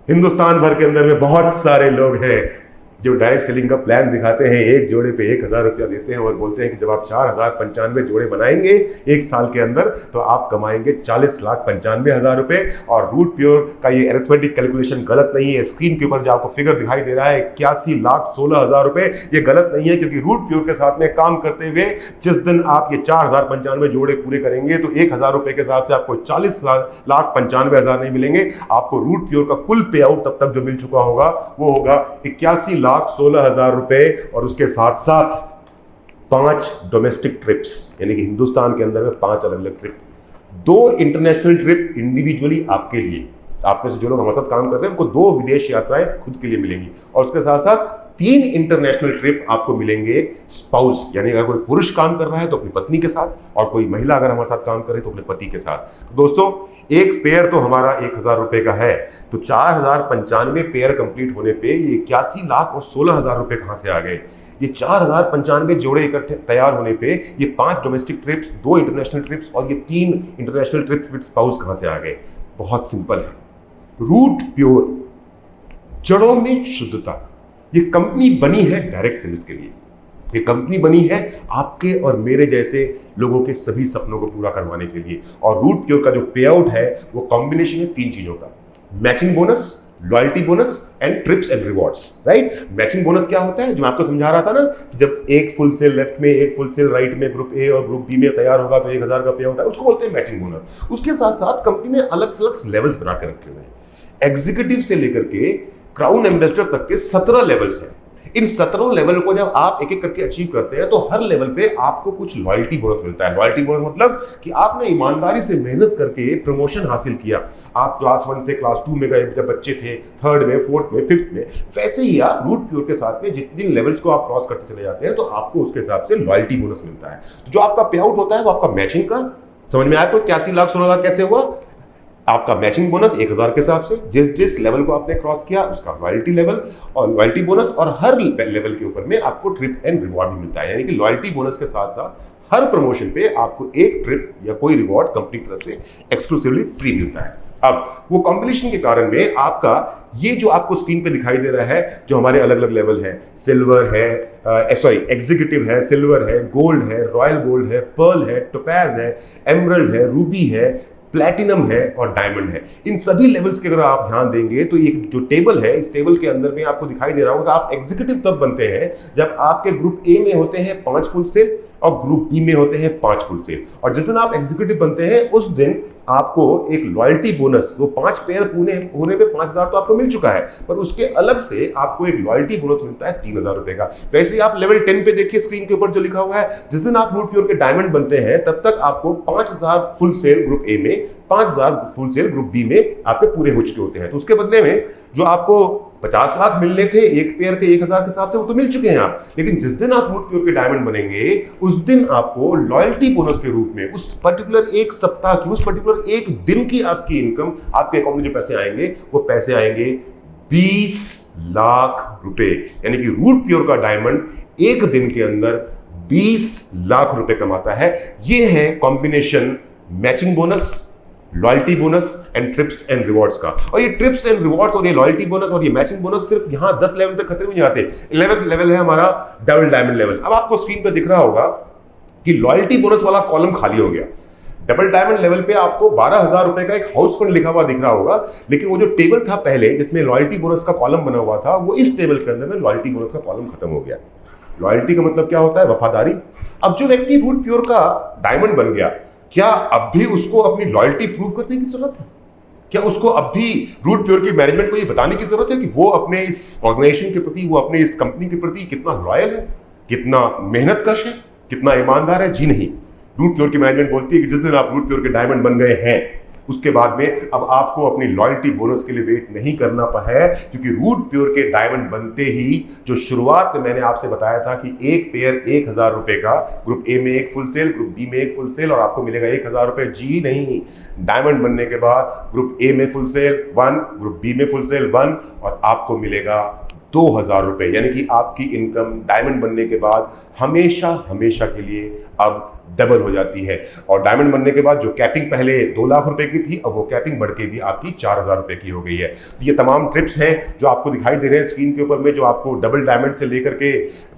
हिंदुस्तान भर के अंदर में बहुत सारे लोग हैं जो डायरेक्ट सेलिंग का प्लान दिखाते हैं, एक जोड़े पे 1,000 रुपया देते हैं और बोलते हैं कि जब आप 4,095 जोड़े बनाएंगे एक साल के अंदर तो आप कमाएंगे 40,95,000 रुपए। और रूट प्योर का ये अरिथमेटिक कैलकुलेशन गलत नहीं है। स्क्रीन के ऊपर जो आपको फिगर दिखाई दे रहा है 81,16,000 रुपए, ये गलत नहीं है, क्योंकि रूट प्योर के साथ में काम करते हुए जिस दिन आप ये 4,095 जोड़े पूरे करेंगे तो 1,000 रुपए के हिसाब से आपको 40,95,000 नहीं मिलेंगे। आपको रूट प्योर का कुल पे आउट तब तक जो मिल चुका होगा वो होगा 81,16,000 रुपए, और उसके साथ साथ 5 डोमेस्टिक ट्रिप्स, यानी कि हिंदुस्तान के अंदर में 5 अलग अलग ट्रिप, 2 इंटरनेशनल ट्रिप इंडिविजुअली आपके लिए, आप में से जो लोग हमारे साथ काम कर रहे हैं उनको 2 विदेश यात्राएं खुद के लिए मिलेंगी, और उसके साथ साथ 3 इंटरनेशनल ट्रिप आपको मिलेंगे स्पाउस, यानी अगर कोई पुरुष काम कर रहा है तो अपनी पत्नी के साथ, और कोई महिला अगर हमारे साथ काम करे तो अपने पति के साथ। तो दोस्तों, एक पेयर तो हमारा 1,000 रुपए का है, तो 4,095 पेयर कंप्लीट होने पे ये 81,16,000 रुपए कहां से आ गए? ये 4,095 जोड़े इकट्ठे तैयार होने पे ये 5 डोमेस्टिक ट्रिप्स, 2 इंटरनेशनल ट्रिप्स और ये 3 इंटरनेशनल ट्रिप्स विद स्पाउस कहां से आ गए? बहुत सिंपल है। रूट प्योर, जड़ों में शुद्धता, ये कंपनी बनी है डायरेक्ट सेल्स के लिए। ये कंपनी बनी है आपके और मेरे जैसे लोगों के सभी सपनों को पूरा करवाने के लिए। और रूट प्योर का जो पे आउट है वो कॉम्बिनेशन है 3 चीजों का: matching bonus, loyalty bonus and trips and rewards. Right? Matching bonus क्या होता है, जो मैं आपको समझा रहा था ना, कि जब एक फुल सेल लेफ्ट में, एक फुल सेल राइट में, ग्रुप ए और ग्रुप बी में तैयार होगा तो 1,000 का पे आउट है, उसको बोलते हैं मैचिंग बोनस। उसके साथ साथ कंपनी ने अलग अलग लेवल्स बना के रखे हुए हैं। एग्जीक्यूटिव से लेकर के क्राउन एम्बेसडर तक के 17 लेवल्स हैं। इन 17 लेवल को जब आप एक एक करके अचीव करते हैं तो हर लेवल पे आपको कुछ लॉयल्टी बोनस मिलता है। लॉयल्टी बोनस मतलब कि आपने ईमानदारी से मेहनत करके प्रमोशन हासिल किया। आप क्लास 1 से क्लास 2 में गए जब बच्चे थे, 3rd में, 4th में, 5th में, वैसे ही आप रूट प्योर के साथ में जितने लेवल्स को आप क्रॉस करते चले जाते हैं तो आपको उसके हिसाब से लॉयल्टी बोनस मिलता है। तो जो आपका पे आउट होता है वो आपका मैचिंग का, समझ में आया? तो 81,16,000 कैसे हुआ? आपका मैचिंग बोनस 1,000 के हिसाब से, जिस जिस लेवल को आपने क्रॉस किया उसका लॉयल्टी लेवल और लॉयल्टी बोनस, और हर लेवल के ऊपर में आपको ट्रिप एंड रिवॉर्ड भी मिलता है। यानी कि लॉयल्टी बोनस के साथ साथ हर प्रमोशन पे आपको एक ट्रिप या कोई रिवॉर्ड कंपनी की तरफ से एक्सक्लूसिवली फ्री मिलता है। अब वो कॉम्बिनेशन के कारण में आपका ये जो आपको स्क्रीन पे दिखाई दे रहा है, जो हमारे अलग अलग लेवल है, सिल्वर है, एग्जीक्यूटिव है, सिल्वर है, गोल्ड है, रॉयल गोल्ड है, पर्ल है, टोपैज है, एमरल्ड है, रूबी है, प्लैटिनम है और डायमंड है। इन सभी लेवल्स के अगर आप ध्यान देंगे तो ये जो टेबल है, इस टेबल के अंदर में आपको दिखाई दे रहा होगा आप एग्जीक्यूटिव तब बनते हैं जब आपके ग्रुप ए में होते हैं 5 फुल सेल और ग्रुप बी में होते हैं 5 फुल सेल। और जिस दिन आप एग्जीक्यूटिव बनते हैं उस दिन आपको एक लॉयल्टी बोनस, वो 5 पेयर पूरे होने पे 5,000 तो आपको मिल चुका है, पर उसके अलग से आपको एक लॉयल्टी बोनस मिलता है 3,000 रुपए का। वैसे ही आप लेवल 10 पे देखिए स्क्रीन के ऊपर जो लिखा हुआ है, जिस दिन आप रूट प्योर के डायमंड बनते हैं तब तक आपको 5,000 फुल सेल ग्रुप ए में, 5,000 फुल सेल ग्रुप बी में आपके पूरे हो चुके होते हैं। तो उसके बदले में जो आपको 50 लाख मिलने थे एक पेयर के 1,000 के हिसाब से, वो तो मिल चुके हैं आप। लेकिन जिस दिन आप रूट प्योर के डायमंड बनेंगे उस दिन आपको लॉयल्टी बोनस के रूप में उस पर्टिकुलर एक सप्ताह की, उस पर्टिकुलर एक दिन की आपकी इनकम, आपके अकाउंट में जो पैसे आएंगे वो पैसे आएंगे 20 लाख रुपए। यानी कि रूट प्योर का डायमंड एक दिन के अंदर 20 लाख रुपए कमाता है। ये है combination matching bonus, loyalty bonus and trips and rewards का। और ये ट्रिप्स एंड रिवॉर्ड्स और ये लॉयल्टी बोनस और ये मैचिंग बोनस सिर्फ यहां 10 लेवल तक खत्म नहीं जाते। 11th लेवल है हमारा डबल डायमंड लेवल। अब आपको स्क्रीन पे दिख रहा होगा कि लॉयल्टी बोनस वाला कॉलम खाली हो गया। डबल डायमंड लेवल पे आपको 12,000 रुपए का एक हाउस फंड लिखा हुआ दिख रहा होगा, लेकिन वो जो टेबल था पहले जिसमें लॉयल्टी बोनस का कॉलम बना हुआ था, वो इस टेबल के अंदर में लॉयल्टी बोनस का कॉलम खत्म हो गया। लॉयल्टी का मतलब क्या होता है? वफादारी। अब जो व्यक्ति रूट प्योर का डायमंड बन गया, क्या अब भी उसको अपनी लॉयल्टी प्रूव करने की जरूरत है? क्या उसको अब भी रूट प्योर की मैनेजमेंट को ये बताने की जरूरत है कि वो अपने इस ऑर्गेनाइजेशन के प्रति, वो अपने इस कंपनी के प्रति कितना लॉयल है, कितना मेहनतकश है, कितना ईमानदार है? जी नहीं। रूट प्योर की मैनेजमेंट बोलती है कि जिस दिन आप रूट प्योर के डायमंड बन गए हैं उसके बाद में अब आपको अपनी लॉयल्टी बोनस के लिए वेट नहीं करना है, क्योंकि रूट प्योर के डायमंड बनते ही जो शुरुआत में मैंने आपसे बताया था कि एक पेयर 1000 रुपए का, ग्रुप ए में एक फुल सेल, ग्रुप बी में एक फुल सेल और आपको मिलेगा 1000 रुपए। जी नहीं, डायमंड बनने के बाद ग्रुप ए में फुल सेल 1, ग्रुप बी में फुल सेल 1 और आपको मिलेगा 2000 रुपए। यानी कि आपकी इनकम डायमंड बनने के बाद हमेशा हमेशा के लिए अब डबल हो जाती है। और डायमंड बनने के बाद जो कैपिंग पहले 2 लाख रुपए की थी, अब वो कैपिंग बढ़ के भी आपकी 4000 रुपए की हो गई है। तो ये तमाम ट्रिप्स हैं जो आपको दिखाई दे रहे हैं स्क्रीन के ऊपर में, जो आपको डबल डायमंड से लेकर के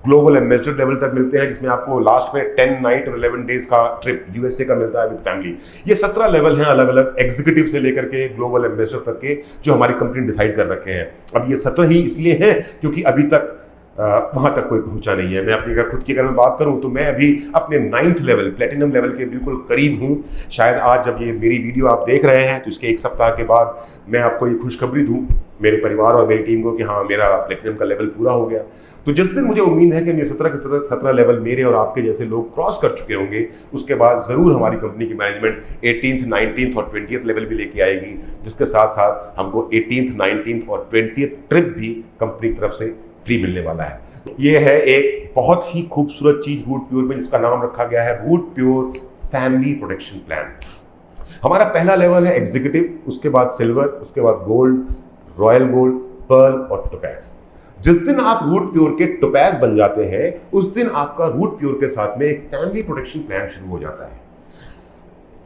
ग्लोबल एम्बेसडर लेवल तक मिलते हैं, जिसमें आपको लास्ट में 10 नाइट और 11 डेज का ट्रिप यूएसए का मिलता है विद फैमिली। ये 17 लेवल हैं अलग अलग, एग्जीक्यूटिव से लेकर के ग्लोबल एम्बेसडर तक के, जो हमारी कंपनी ने डिसाइड कर रखे हैं। अब ये 17 ही इसलिए हैं क्योंकि अभी तक वहां तक कोई पहुंचा नहीं है। मैं अपनी अगर खुद की अगर मैं बात करूं तो मैं अभी अपने 9th लेवल प्लेटिनम लेवल के बिल्कुल करीब हूं। शायद आज जब ये मेरी वीडियो आप देख रहे हैं तो इसके 1 सप्ताह के बाद मैं आपको ये खुशखबरी दूं मेरे परिवार और मेरी टीम को कि हाँ, मेरा प्लेटिनम का लेवल पूरा हो गया। तो जिस दिन मुझे उम्मीद है कि ये 17 के 17 लेवल मेरे और आपके जैसे लोग क्रॉस कर चुके होंगे, उसके बाद जरूर हमारी कंपनी की मैनेजमेंट 18th, 19th और 20th लेवल भी लेके आएगी, जिसके साथ साथ हमको 18th, 19th और 20th ट्रिप भी कंपनी की तरफ से फ्री मिलने वाला है। ये है एक बहुत ही खूबसूरत चीज रूट प्योर में, जिसका नाम रखा गया है Root Pure family protection plan. हमारा पहला लेवल है एग्जीक्यूटिव, उसके बाद सिल्वर, उसके बाद गोल्ड, रॉयल गोल्ड, पर्ल और टोपैज। जिस दिन आप रूट प्योर के टोपैज बन जाते हैं, उस दिन आपका रूट प्योर के साथ में एक फैमिली प्रोटेक्शन प्लान शुरू हो जाता है।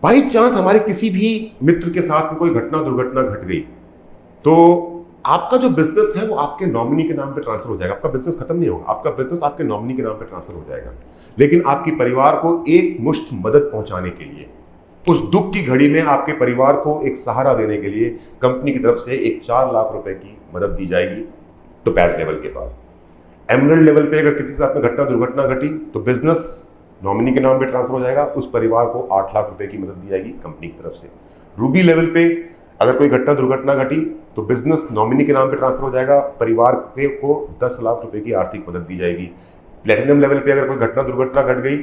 बाई चांस हमारे किसी भी मित्र के साथ में कोई घटना दुर्घटना घट गई तो आपका जो बिजनेस है वो आपके नॉमिनी के नाम पे ट्रांसफर हो जाएगा। आपका बिजनेस खत्म नहीं होगा, आपका बिजनेस आपके नॉमिनी के नाम पे ट्रांसफर हो जाएगा। लेकिन आपके परिवार को एक मुश्त मदद पहुंचाने के लिए, उस दुख की घड़ी में आपके परिवार को एक सहारा देने के लिए कंपनी की तरफ से एक 4 लाख रुपए की मदद दी जाएगी टोपैज लेवल के बाद। एमरल्ड लेवल पे अगर किसी के साथ में घटना दुर्घटना घटी तो बिजनेस नॉमिनी के नाम पे ट्रांसफर हो जाएगा, उस परिवार को 8 लाख रुपए की मदद दी जाएगी कंपनी की तरफ से। रूबी लेवल पे अगर कोई घटना दुर्घटना घटी तो बिजनेस नॉमिनी के नाम पे ट्रांसफर हो जाएगा, परिवार को 10 लाख रुपए की आर्थिक मदद दी जाएगी। प्लेटिनम लेवल पे अगर कोई घटना दुर्घटना घट गई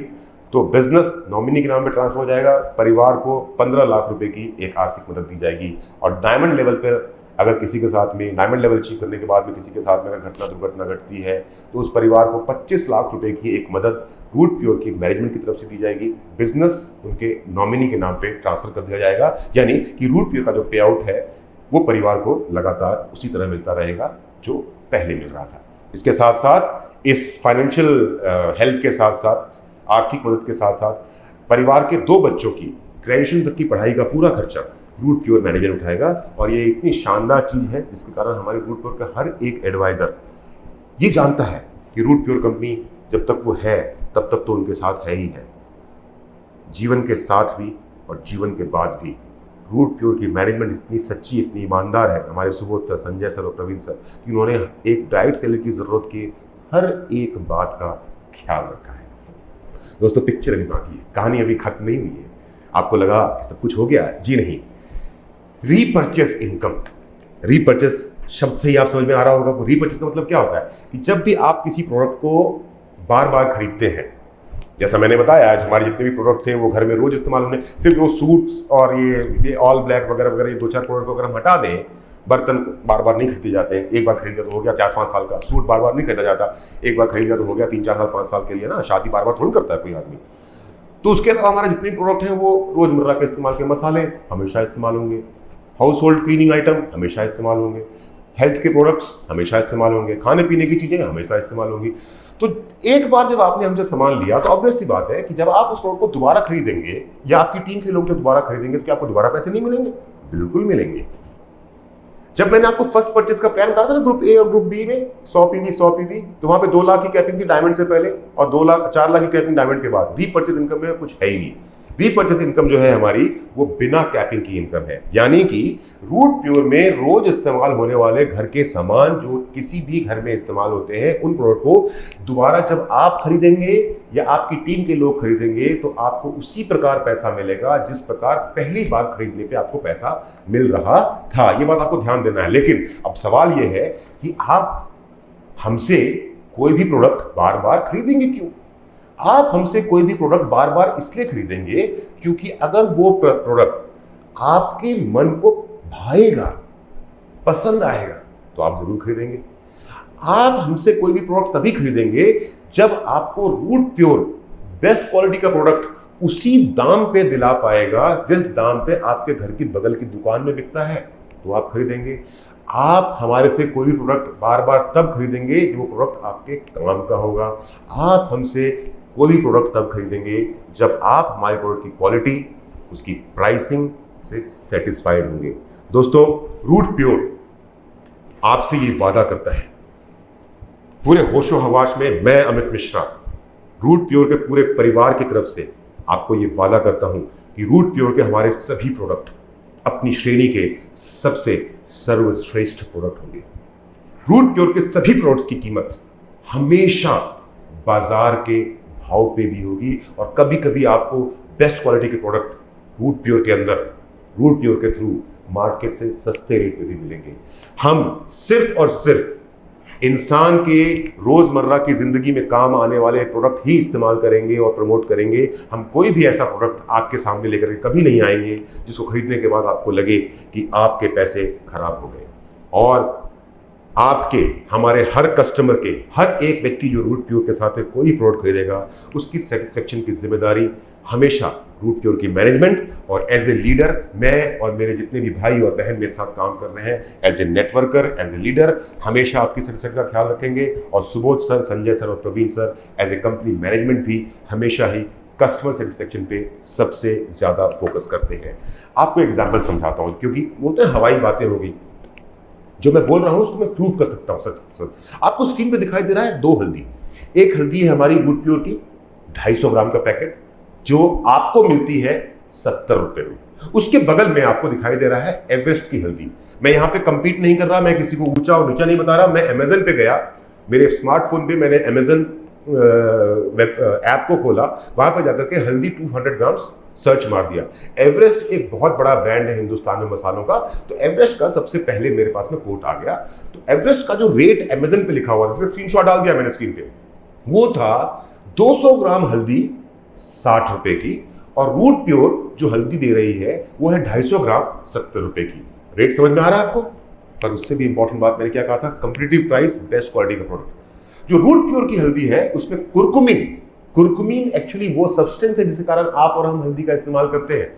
तो बिजनेस नॉमिनी के नाम पे ट्रांसफर हो जाएगा, परिवार को 15 लाख रुपए की एक आर्थिक मदद दी जाएगी। और डायमंड लेवल पर अगर किसी के साथ में डायमंड लेवल अचीव करने के बाद में किसी के साथ में अगर घटना दुर्घटना घटती है तो उस परिवार को 25 लाख रुपए की एक मदद रूट प्योर की मैनेजमेंट की तरफ से दी जाएगी। बिजनेस उनके नॉमिनी के नाम पे ट्रांसफर कर दिया जाएगा, यानी कि रूट प्योर का जो पे आउट है वो परिवार को लगातार उसी तरह मिलता रहेगा जो पहले मिल रहा था। इसके साथ साथ इस फाइनेंशियल हेल्प के साथ साथ, आर्थिक मदद के साथ साथ परिवार के 2 बच्चों की ग्रेजुएशन तक की पढ़ाई का पूरा खर्चा रूट प्योर मैनेजर उठाएगा। और ये इतनी शानदार चीज है जिसके कारण हमारे रूट प्योर का हर एक एडवाइजर ये जानता है कि रूट प्योर कंपनी जब तक वो है तब तक तो उनके साथ है ही है, जीवन के साथ भी और जीवन के बाद भी। रूट प्योर की मैनेजमेंट इतनी सच्ची, इतनी ईमानदार है, हमारे सुबोध सर, संजय सर और प्रवीण सर, कि उन्होंने एक डायरेक्ट सेलर की जरूरत की हर एक बात का ख्याल रखा है। दोस्तों, पिक्चर अभी बाकी है, कहानी अभी खत्म नहीं हुई है। आपको लगा कि सब कुछ हो गया है? जी नहीं। रीपर्चेस इनकम, रीपर्चेस शब्द से ही आप समझ में आ रहा होगा। रीपर्चेस का मतलब क्या होता है कि जब भी आप किसी प्रोडक्ट को बार बार खरीदते हैं, जैसा मैंने बताया आज हमारे जितने भी प्रोडक्ट थे वो घर में रोज इस्तेमाल होने, सिर्फ वो सूट्स और ये ऑल ब्लैक वगैरह वगैरह, ये 2-4 प्रोडक्ट को अगर हम हटा दें, बर्तन बार बार नहीं खरीदे जाते हैं। एक बार खरीद लिया तो हो गया 4-5 साल का, सूट बार बार नहीं खरीदा जाता, एक बार खरीद लिया तो हो गया 3-4 साल 5 साल के लिए ना, शादी बार बार थोड़ी करता है कोई आदमी। तो उसके अलावा हमारे जितने प्रोडक्ट हैं वो रोजमर्रा के इस्तेमाल के मसाले हमेशा इस्तेमाल होंगे, हाउस होल्ड क्लीनिंग आइटम हमेशा इस्तेमाल होंगे, हेल्थ के प्रोडक्ट्स हमेशा इस्तेमाल होंगे, खाने पीने की चीज़ें हमेशा इस्तेमाल होंगी। तो एक बार जब आपने हमसे सामान लिया तो ऑब्वियस सी बात है कि जब आप उस प्रोडक्ट को दोबारा खरीदेंगे या आपकी टीम के लोग जब दोबारा खरीदेंगे तो क्या आपको दोबारा पैसे नहीं मिलेंगे? बिल्कुल मिलेंगे। जब मैंने आपको फर्स्ट परचेज का प्लान कहा था ना ग्रुप ए और ग्रुप बी में 100 पीवी, तो वहां पे 2 लाख की कैपिंग थी डायमंड से पहले और 4 लाख की कैपिंग डायमंड के बाद। रीपर्चेज इनकम में कुछ है ही नहीं। रीपर्चेज इनकम जो है हमारी वो बिना कैपिंग की इनकम है, यानी कि रूट प्योर में रोज इस्तेमाल होने वाले घर के सामान जो किसी भी घर में इस्तेमाल होते हैं, उन प्रोडक्ट को दोबारा जब आप खरीदेंगे या आपकी टीम के लोग खरीदेंगे तो आपको उसी प्रकार पैसा मिलेगा जिस प्रकार पहली बार खरीदने पे आपको पैसा मिल रहा था। ये बात आपको ध्यान देना है। लेकिन अब सवाल ये है कि आप हमसे कोई भी प्रोडक्ट बार बार खरीदेंगे क्यों? आप हमसे कोई भी प्रोडक्ट बार बार इसलिए खरीदेंगे क्योंकि अगर वो प्रोडक्ट आपके मन को भाएगा, पसंद आएगा, तो आप जरूर खरीदेंगे। आप हमसे कोई भी प्रोडक्ट तभी खरीदेंगे जब आपको रूट प्योर बेस्ट क्वालिटी का प्रोडक्ट उसी दाम पे दिला पाएगा जिस दाम पे आपके घर की बगल की दुकान में बिकता है, तो आप खरीदेंगे। आप हमारे से कोई भी प्रोडक्ट बार बार तब खरीदेंगे जो वो प्रोडक्ट आपके काम का होगा। आप हमसे कोई भी प्रोडक्ट तब खरीदेंगे जब आप हमारे प्रोडक्ट की क्वालिटी, उसकी प्राइसिंग से सेटिस्फाइड होंगे। दोस्तों, रूट प्योर आपसे ये वादा करता है, पूरे होशो हवास में मैं अमित मिश्रा रूट प्योर के पूरे परिवार की तरफ से आपको ये वादा करता हूं कि रूट प्योर के हमारे सभी प्रोडक्ट अपनी श्रेणी के सबसे सर्वश्रेष्ठ प्रोडक्ट होंगे। रूट प्योर के सभी प्रोडक्ट्स की कीमत हमेशा बाजार के भाव पे भी होगी और कभी कभी आपको बेस्ट क्वालिटी के प्रोडक्ट रूट प्योर के अंदर, रूट प्योर के थ्रू मार्केट से सस्ते रेट पे भी मिलेंगे। हम सिर्फ और सिर्फ इंसान के रोजमर्रा की जिंदगी में काम आने वाले प्रोडक्ट ही इस्तेमाल करेंगे और प्रमोट करेंगे। हम कोई भी ऐसा प्रोडक्ट आपके सामने लेकर के कभी नहीं आएंगे जिसको खरीदने के बाद आपको लगे कि आपके पैसे खराब हो गए। और आपके, हमारे हर कस्टमर के, हर एक व्यक्ति जो रूट प्योर के साथ में कोई प्रोडक्ट खरीदेगा उसकी सेटिस्फेक्शन की जिम्मेदारी हमेशा रूट प्योर की मैनेजमेंट और एज ए लीडर मैं और मेरे जितने भी भाई और बहन मेरे साथ काम कर रहे हैं as a networker, as a leader, हमेशा आपकी सेटिस्फेक्शन का ख्याल रखेंगे। और सुबोध सर, संजय सर और Praveen sir as a company management भी हमेशा ही कस्टमर सेटिस्फेक्शन पे सबसे ज़्यादा फोकस करते हैं। आपको एग्जाम्पल समझाता हूँ क्योंकि बोलते हैं हवाई बातें होगी, जो मैं बोल रहा हूं उसको मैं प्रूव कर सकता हूं। सच आपको स्क्रीन पे दिखाई दे रहा है 2 हल्दी। एक हल्दी है हमारी रूट प्योर की 250 ग्राम का पैकेट जो आपको मिलती है 70 रुपए में। उसके बगल में आपको दिखाई दे रहा है एवरेस्ट की हल्दी। मैं यहां पे कंपीट नहीं कर रहा, मैं किसी को ऊंचा और नीचा नहीं बता रहा। मैं अमेजन पे गया, मेरे स्मार्टफोन पे मैंने अमेजन ऐप को खोला, वहां पर जाकर के हल्दी 200 ग्राम सर्च मार दिया। एवरेस्ट एक बहुत बड़ा ब्रांड है हिंदुस्तान में मसालों का, तो एवरेस्ट का सबसे पहले मेरे पास में कोट आ गया। तो एवरेस्ट का जो रेट अमेजन पे लिखा हुआ था, स्क्रीनशॉट डाल दिया मैंने स्क्रीन पे, वो था 200 ग्राम हल्दी 60 रुपए की और रूट प्योर जो हल्दी दे रही है वो है 250 ग्राम 70 रुपए की। रेट समझ में आ रहा है आपको? पर उससे भी इंपॉर्टेंट बात मैंने क्या कहा था, कंपीटिटिव प्राइस, बेस्ट क्वालिटी का प्रोडक्ट। जो रूट प्योर की हल्दी है उसमें कुरकुमीन एक्चुअली वो सब्सटेंस है जिसके कारण आप और हम हल्दी का इस्तेमाल करते हैं।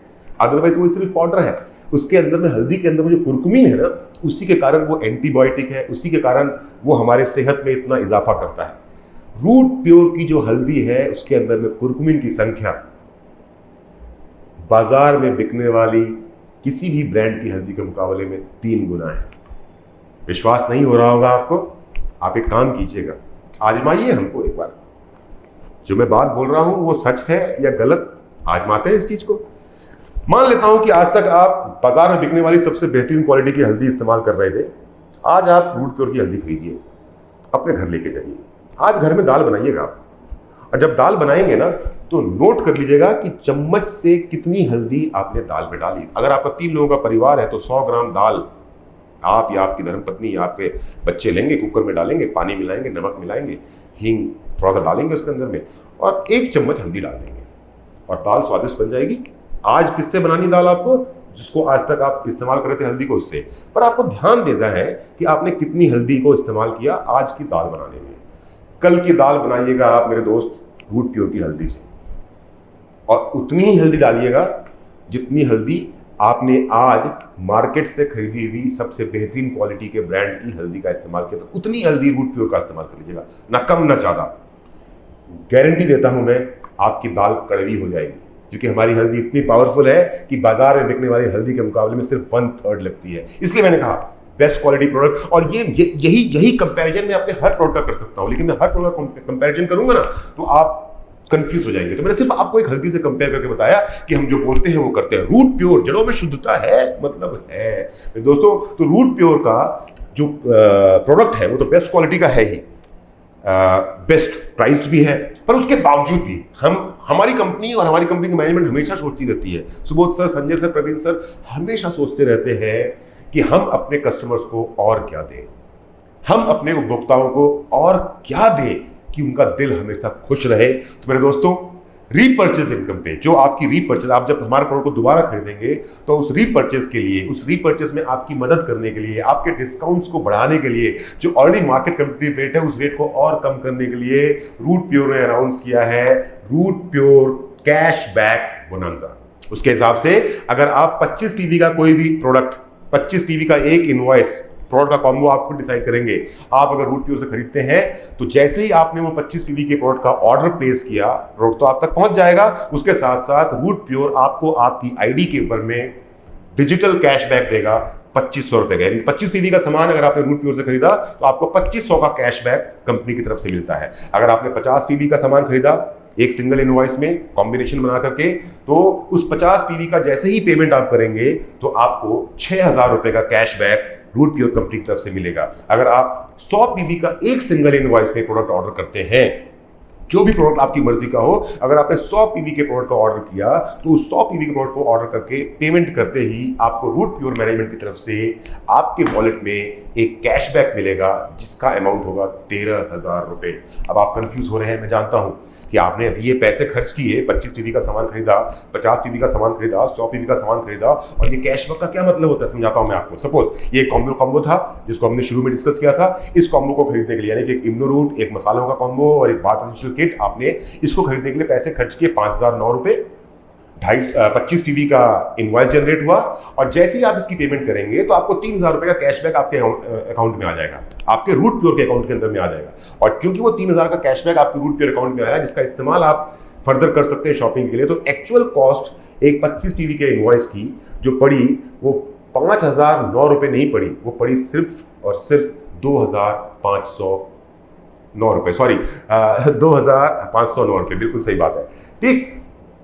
अदरवाइज वो सिर्फ पाउडर है। उसके अंदर में, हल्दी के अंदर में जो कुरकुमीन है ना, उसी के कारण वो एंटीबायोटिक है, उसी के कारण वो हमारे सेहत में इतना इजाफा करता है। रूट प्योर की जो हल्दी है उसके अंदर में कुरकुमीन की संख्या बाजार में बिकने वाली किसी भी ब्रांड की हल्दी के मुकाबले में 3 गुना है। विश्वास नहीं हो रहा होगा आपको? आप एक काम कीजिएगा, आजमाइए हमको एक बार। जो मैं बात बोल रहा हूं वो सच है या गलत, आजमाते हैं इस चीज को। मान लेता हूं कि आज तक आप बाजार में बिकने वाली सबसे बेहतरीन क्वालिटी की हल्दी इस्तेमाल कर रहे थे। आज आप रूट प्योर की हल्दी खरीदिए, अपने घर लेके जाइए। आज घर में दाल बनाइएगा आप, और जब दाल बनाएंगे ना तो नोट कर लीजिएगा कि चम्मच से कितनी हल्दी आपने दाल में डाली। अगर आपका 3 लोगों का परिवार है तो 100 ग्राम दाल आप या आपकी धर्मपत्नी या आपके बच्चे लेंगे, कुकर में डालेंगे, पानी मिलाएंगे, नमक मिलाएंगे, हींग थोड़ा सा डालेंगे उसके अंदर में और 1 चम्मच हल्दी डाल देंगे और दाल स्वादिष्ट बन जाएगी। आज किससे बनानी दाल आपको? जिसको आज तक आप इस्तेमाल कर रहे थे हल्दी को, उससे। पर आपको ध्यान देना है कि आपने कितनी हल्दी को इस्तेमाल किया आज की दाल बनाने में। कल की दाल बनाइएगा आप मेरे दोस्त रूट प्योर की हल्दी से, और उतनी ही हल्दी डालिएगा जितनी हल्दी आपने आज मार्केट से खरीदी हुई सबसे बेहतरीन क्वालिटी के ब्रांड की हल्दी का इस्तेमाल किया। तो उतनी हल्दी रूट प्योर का इस्तेमाल कर लीजिएगा, ना कम ना ज्यादा। गारंटी देता हूं मैं, आपकी दाल कड़वी हो जाएगी, क्योंकि हमारी हल्दी इतनी पावरफुल है कि बाजार में बिकने वाली हल्दी के मुकाबले में सिर्फ 1/3 लगती है। इसलिए मैंने कहा बेस्ट क्वालिटी प्रोडक्ट। और यही कंपैरिजन मैं अपने हर प्रोडक्ट का कर सकता हूं, लेकिन मैं हर प्रोडक्ट का कंपैरिजन करूंगा ना तो आप कंफ्यूज हो जाएंगे। तो मैंने सिर्फ आपको एक हल्दी से कंपेयर करके बताया कि हम जो बोलते हैं वो करते हैं। रूट प्योर, जड़ों में शुद्धता है, मतलब है दोस्तों। तो रूट प्योर का जो प्रोडक्ट है वो तो बेस्ट क्वालिटी का है ही, बेस्ट प्राइस भी है, पर उसके बावजूद भी हमारी कंपनी और हमारी कंपनी की मैनेजमेंट हमेशा सोचती रहती है, Subodh sir, Sanjay sir, Praveen sir हमेशा सोचते रहते हैं कि हम अपने कस्टमर्स को और क्या दें, हम अपने उपभोक्ताओं को और क्या दें कि उनका दिल हमेशा खुश रहे। तो मेरे दोस्तों, रीपर्चेज इनकम पे, जो आपकी रीपर्चेज, आप जब हमारे प्रोडक्ट को दोबारा खरीदेंगे तो उस रीपर्चेज के लिए, उस रीपर्चेज में आपकी मदद करने के लिए, आपके डिस्काउंट्स को बढ़ाने के लिए, जो ऑलरेडी मार्केट कंपटीटिव रेट है उस रेट को और कम करने के लिए रूट प्योर ने अनाउंस किया है रूट प्योर कैशबैक बोनंजा। उसके हिसाब से अगर आप 25 पीवी का कोई भी प्रोडक्ट, 25 पीवी का एक इनवॉइस, प्रोडक्ट का कॉम्बो आप खुद डिसाइड करेंगे। आप अगर रूट प्योर से खरीदते हैं तो जैसे ही आपने वो 25 पीवी के प्रोडक्ट का ऑर्डर प्लेस किया, प्रोडक्ट तो आप तक पहुंच जाएगा। उसके साथ साथ रूट प्योर आपको आपकी आईडी के ऊपर में डिजिटल कैशबैक देगा 2500 रुपए का। यानी 25 पीवी का सामान अगर आपने रूट प्योर से खरीदा तो आपको 2500 का कैशबैक कंपनी की तरफ से मिलता है। अगर आपने 50 पीवी का सामान खरीदा एक सिंगल इनवॉइस में कॉम्बिनेशन बना करके, तो उस 50 पीवी का जैसे ही पेमेंट आप करेंगे तो आपको 6000 रुपए का कैशबैक रूट प्योर कंपनी की तरफ से मिलेगा। अगर आप 100 पीवी का एक सिंगल इनवॉइस में प्रोडक्ट ऑर्डर करते हैं, जो भी प्रोडक्ट आपकी मर्जी का हो, अगर आपने 100 पीवी के प्रोडक्ट का ऑर्डर किया तो उस 100 पीवी के प्रोडक्ट को ऑर्डर करके पेमेंट करते ही आपको रूट प्योर मैनेजमेंट की तरफ से आपके वॉलेट में एक कैशबैक मिलेगा जिसका अमाउंट होगा 13,000 रुपए। अब आप कंफ्यूज हो रहे हैं, मैं जानता हूं कि आपने अभी ये पैसे खर्च किए, 25 पीवी का सामान खरीदा, 50 पीवी का सामान खरीदा, 100 पीवी का सामान खरीदा, और ये कैशबैक का क्या मतलब होता है समझाता हूं मैं आपको। सपोज ये कॉम्बो था जिसको हमने शुरू में डिस्कस किया था। इस कॉम्बो को खरीदने के लिए, यानी कि एक इम्नो रूट, एक मसालों का कॉम्बो और एक बाथ एसेंशियल किट, आपने इसको खरीदने के लिए पैसे खर्च किए 5009 रुपए। 25 पीवी का इनवॉइस जनरेट हुआ और जैसे ही आप इसकी पेमेंट करेंगे तो आपको 3000 रुपए का कैशबैक आपके अकाउंट में आ जाएगा, आपके रूट प्योर के अकाउंट के अंदर में आ जाएगा। और क्योंकि वो 3000 का कैशबैक आपके रूट प्योर अकाउंट में आया, जिसका इस्तेमाल आप फर्दर कर सकते हैं शॉपिंग के लिए, तो एक्चुअल कॉस्ट एक 25 पीवी के इनवॉइस की जो पड़ी वो 5009 रुपए नहीं पड़ी, वो पड़ी सिर्फ और सिर्फ 2509 रुपए, सॉरी 2509 रुपए, बिल्कुल सही बात है। ठीक,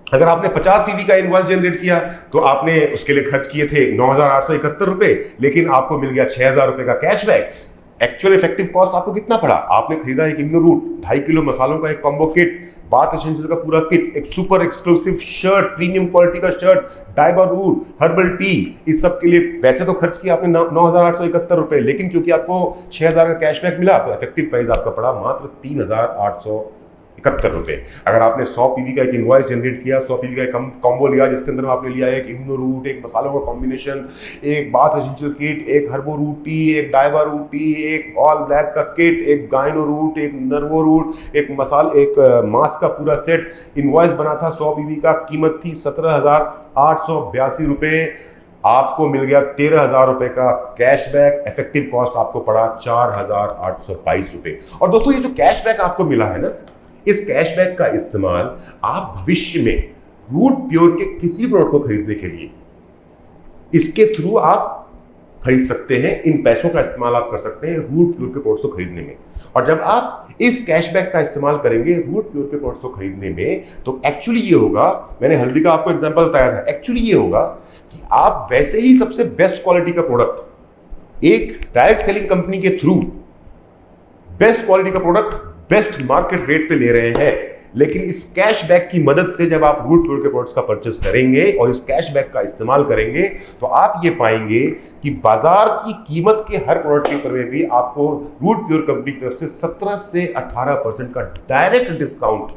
अगर आपने 50 पीवी का इनवॉइस जनरेट किया तो आपने उसके लिए खर्च किए थे 9871 रुपए, लेकिन आपको मिल गया 6000 रुपए का कैशबैक। एक्चुअल इफेक्टिव कॉस्ट आपको कितना पड़ा? आपने खरीदा एक इम्नो रूट, 2.5 किलो मसालों का एक कॉम्बो किट, बाथ एसेंशियल का पूरा किट, एक super exclusive shirt, premium quality का शर्ट, डाइबा रूट, हर्बल टी, इस सब के लिए पैसे तो खर्च किए आपने 9871 रुपए, लेकिन क्योंकि आपको 6000 का कैशबैक मिला तो इफेक्टिव प्राइस आपका पड़ा मात्र 3871 रुपए। अगर आपने 100 पीवी का एक इनवॉइस जनरेट किया, 100 पीवी का एक कॉम्बो लिया जिसके अंदर आपने लिया एक इम्नो रूट, एक मसालों का कॉम्बिनेशन, एक बाथ एसेंशियल किट, एक हर्बो रूट टी, एक डाइबा रूट टी, एक ऑल ब्लैक का किट, एक गाइनो रूट, एक नर्वो रूट, एक मास्क का पूरा सेट, इनवॉइस बना था 100 पीवी का, कीमत थी 17,882 रुपए, आपको मिल गया 13,000 रुपए का कैशबैक। इफेक्टिव कॉस्ट आपको पड़ा 4,822 रुपए। और दोस्तों ये जो कैशबैक आपको मिला है ना, इस कैशबैक का इस्तेमाल आप भविष्य में रूट प्योर के किसी प्रोडक्ट को खरीदने के लिए इसके थ्रू आप खरीद सकते हैं। इन पैसों का इस्तेमाल आप कर सकते हैं रूट प्योर के प्रोडक्ट्स को खरीदने में। और जब आप इस कैशबैक का इस्तेमाल करेंगे रूट प्योर के प्रोडक्ट्स को खरीदने में, तो एक्चुअली ये होगा, मैंने हल्दी का आपको एग्जांपल बताया था, एक्चुअली ये होगा कि आप वैसे ही सबसे बेस्ट क्वालिटी का प्रोडक्ट एक डायरेक्ट सेलिंग कंपनी के थ्रू बेस्ट क्वालिटी का प्रोडक्ट बेस्ट मार्केट रेट पे ले रहे हैं, लेकिन इस कैशबैक की मदद से जब आप रूट प्योर के प्रोडक्ट्स का परचेस करेंगे और इस कैशबैक का इस्तेमाल करेंगे तो आप ये पाएंगे कि बाजार की कीमत के हर प्रोडक्ट के ऊपर में भी आपको रूट प्योर कंपनी की तरफ से 17 से 18% का डायरेक्ट डिस्काउंट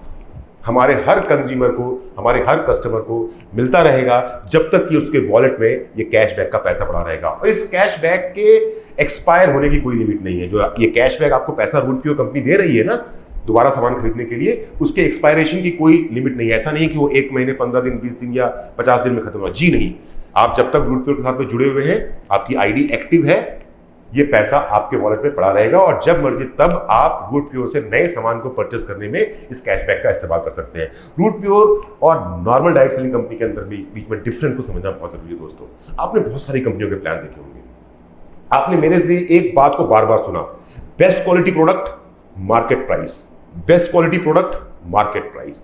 हमारे हर कंज्यूमर को, हमारे हर कस्टमर को मिलता रहेगा जब तक कि उसके वॉलेट में ये कैशबैक का पैसा पड़ा रहेगा। और इस कैशबैक के एक्सपायर होने की कोई लिमिट नहीं है। जो ये कैशबैक आपको पैसा रूट प्योर कंपनी दे रही है ना दोबारा सामान खरीदने के लिए, उसके एक्सपायरेशन की कोई लिमिट नहीं है। ऐसा नहीं है कि वो 1 महीने, 15 दिन, 20 दिन या 50 दिन में खत्म हुआ। जी नहीं, आप जब तक रूट प्योर के साथ में जुड़े हुए हैं, आपकी आईडी एक्टिव है, ये पैसा आपके वॉलेट में पड़ा रहेगा और जब मर्जी तब आप रूट प्योर से नए सामान को परचेस करने में इस कैशबैक का इस्तेमाल कर सकते हैं। रूट प्योर और नॉर्मल डायरेक्ट सेलिंग कंपनी के अंदर भी बीच में डिफरेंस को समझना बहुत जरूरी है। दोस्तों, आपने बहुत सारी कंपनियों के प्लान देखे होंगे, आपने मेरे से एक बात को बार बार सुना, best quality product market price, best quality product market price.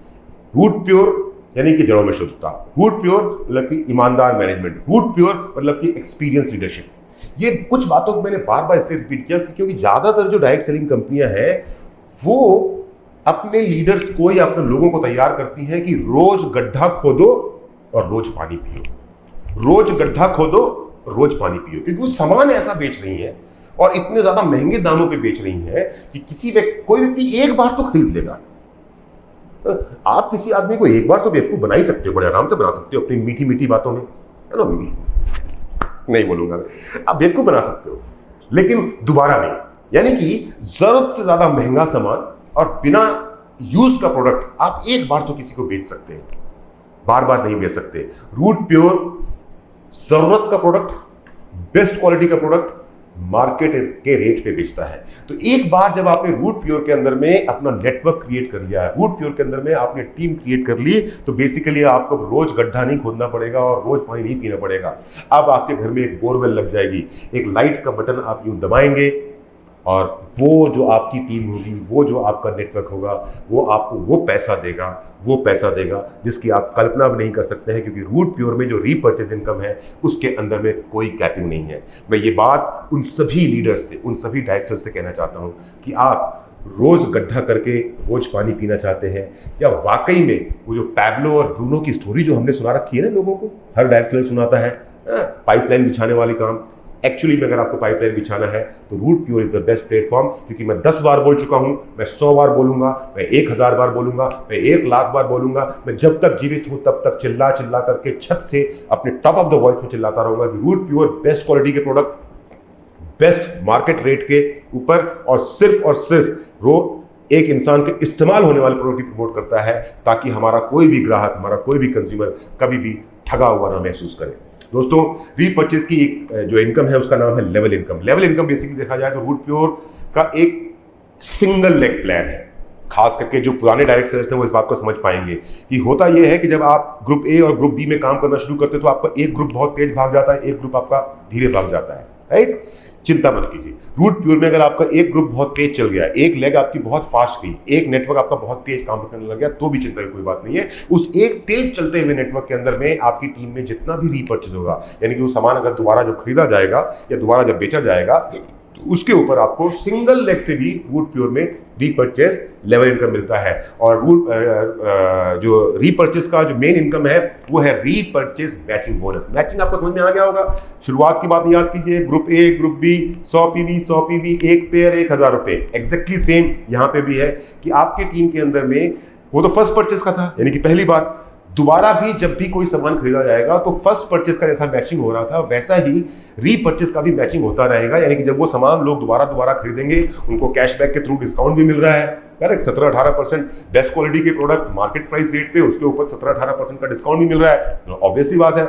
Root Pure यानी कि जड़ों में शुद्धता, रूट प्योर मतलब कि ईमानदार मैनेजमेंट, रूट प्योर मतलब कि एक्सपीरियंस लीडरशिप। ये कुछ बातों को मैंने बार बार इसलिए रिपीट किया क्योंकि ज्यादातर जो डायरेक्ट सेलिंग कंपनियां हैं वो अपने लीडर्स को या अपने लोगों को तैयार करती हैं कि रोज गड्ढा खोदो और रोज पानी पियो, रोज गड्ढा खोदो रोज पानी पियो, क्योंकि वो सामान ऐसा बेच रही है और इतने ज्यादा महंगे दामों पे बेच रही है कि कोई व्यक्ति एक बार तो खरीद लेगा, आप किसी आदमी को एक बार तो बेवकूफ बना ही सकते हो, बड़े आराम से बना सकते हो अपनी मीठी मीठी बातों में, है ना। नहीं बोलूंगा मैं, आप बेवकूफ बना सकते हो लेकिन दोबारा नहीं। यानी कि जरूरत से ज्यादा महंगा सामान और बिना यूज का प्रोडक्ट आप एक बार तो किसी को बेच सकते हैं, बार बार नहीं बेच सकते। रूट प्योर जरूरत का प्रोडक्ट, बेस्ट क्वालिटी का प्रोडक्ट मार्केट के रेट पे बेचता है। तो एक बार जब आपने रूट प्योर के अंदर में अपना नेटवर्क क्रिएट कर लिया है, रूट प्योर के अंदर में आपने टीम क्रिएट कर ली, तो बेसिकली आपको रोज गड्ढा नहीं खोदना पड़ेगा और रोज पानी नहीं पीना पड़ेगा। अब आपके घर में एक बोरवेल लग जाएगी, एक लाइट का बटन आप यूं दबाएंगे और वो जो आपकी टीम होगी, वो जो आपका नेटवर्क होगा, वो आपको वो पैसा देगा जिसकी आप कल्पना भी नहीं कर सकते हैं, क्योंकि रूट प्योर में जो रीपर्चेज इनकम है उसके अंदर में कोई कैपिंग नहीं है। मैं ये बात उन सभी लीडर्स से, उन सभी डायरेक्टर्स से कहना चाहता हूं कि आप रोज गड्ढा करके रोज पानी पीना चाहते हैं, या वाकई में वो जो पैब्लो और ब्रूनो की स्टोरी जो हमने सुना रखी है ना लोगों को, हर डायरेक्टर सुनाता है पाइपलाइन बिछाने वाली काम। एक्चुअली में अगर आपको पाइपलाइन बिछाना है तो Root Pure is the best platform, क्योंकि मैं 10 बार बोल चुका हूं, मैं 100 बार बोलूंगा, मैं 1000 बार बोलूंगा, मैं 1,00,000 बार बोलूंगा, मैं जब तक जीवित हूं तब तक चिल्ला चिल्ला करके छत से अपने टॉप ऑफ द वॉइस में चिल्लाता रहूंगा कि रूट प्योर बेस्ट क्वालिटी के प्रोडक्ट, बेस्ट मार्केट रेट के ऊपर, और सिर्फ एक इंसान के इस्तेमाल होने वाले प्रोडक्ट की प्रमोट करता है, ताकि हमारा कोई भी ग्राहक, हमारा कोई भी कंज्यूमर कभी भी ठगा हुआ ना महसूस करे। दोस्तों, रीपर्चेज की एक जो इनकम है उसका नाम है level income. Level income basically देखा जाए तो रूट प्योर का एक सिंगल लेग प्लान है। खास करके जो पुराने डायरेक्टर्स हैं वो इस बात को समझ पाएंगे कि होता यह है कि जब आप ग्रुप ए और ग्रुप बी में काम करना शुरू करते हैं तो आपका एक ग्रुप बहुत तेज भाग जाता है, एक ग्रुप आपका धीरे भाग जाता है, राइट। चिंता मत कीजिए, रूट प्योर में अगर आपका एक ग्रुप बहुत तेज चल गया, एक लेग आपकी बहुत फास्ट गई, एक नेटवर्क आपका बहुत तेज काम करने लग गया, तो भी चिंता की कोई बात नहीं है। उस एक तेज चलते हुए नेटवर्क के अंदर में आपकी टीम में जितना भी रीपर्चेज होगा, यानी कि वो सामान अगर दोबारा जब खरीदा जाएगा या दोबारा जब बेचा जाएगा, तो उसके ऊपर आपको सिंगल लेग से भी रूट प्योर में रीपर्चेज लेवल इनकम मिलता है। और जो रीपर्चेज का जो मेन इनकम है वो है रीपर्चेज मैचिंग बोनस। मैचिंग आपको समझ में आ गया होगा। शुरुआत की बात याद कीजिए, group A group B 100 PV एक पेयर 1,000 रुपए। एग्जैक्टली सेम यहां पे भी है कि आपके टीम के अंदर में वो तो फर्स्ट परचेज का था, यानी कि पहली बार, दोबारा भी जब भी कोई सामान खरीदा जाएगा तो फर्स्ट परचेज का जैसा मैचिंग हो रहा था वैसा ही रीपर्चेज का भी मैचिंग होता रहेगा। यानी कि जब वो सामान लोग दोबारा खरीदेंगे, उनको कैशबैक के थ्रू डिस्काउंट भी मिल रहा है, करेक्ट। 17-18% बेस्ट क्वालिटी के प्रोडक्ट मार्केट प्राइस रेट पे, उसके ऊपर 17-18% का डिस्काउंट भी मिल रहा है। ऑब्वियस सी बात है,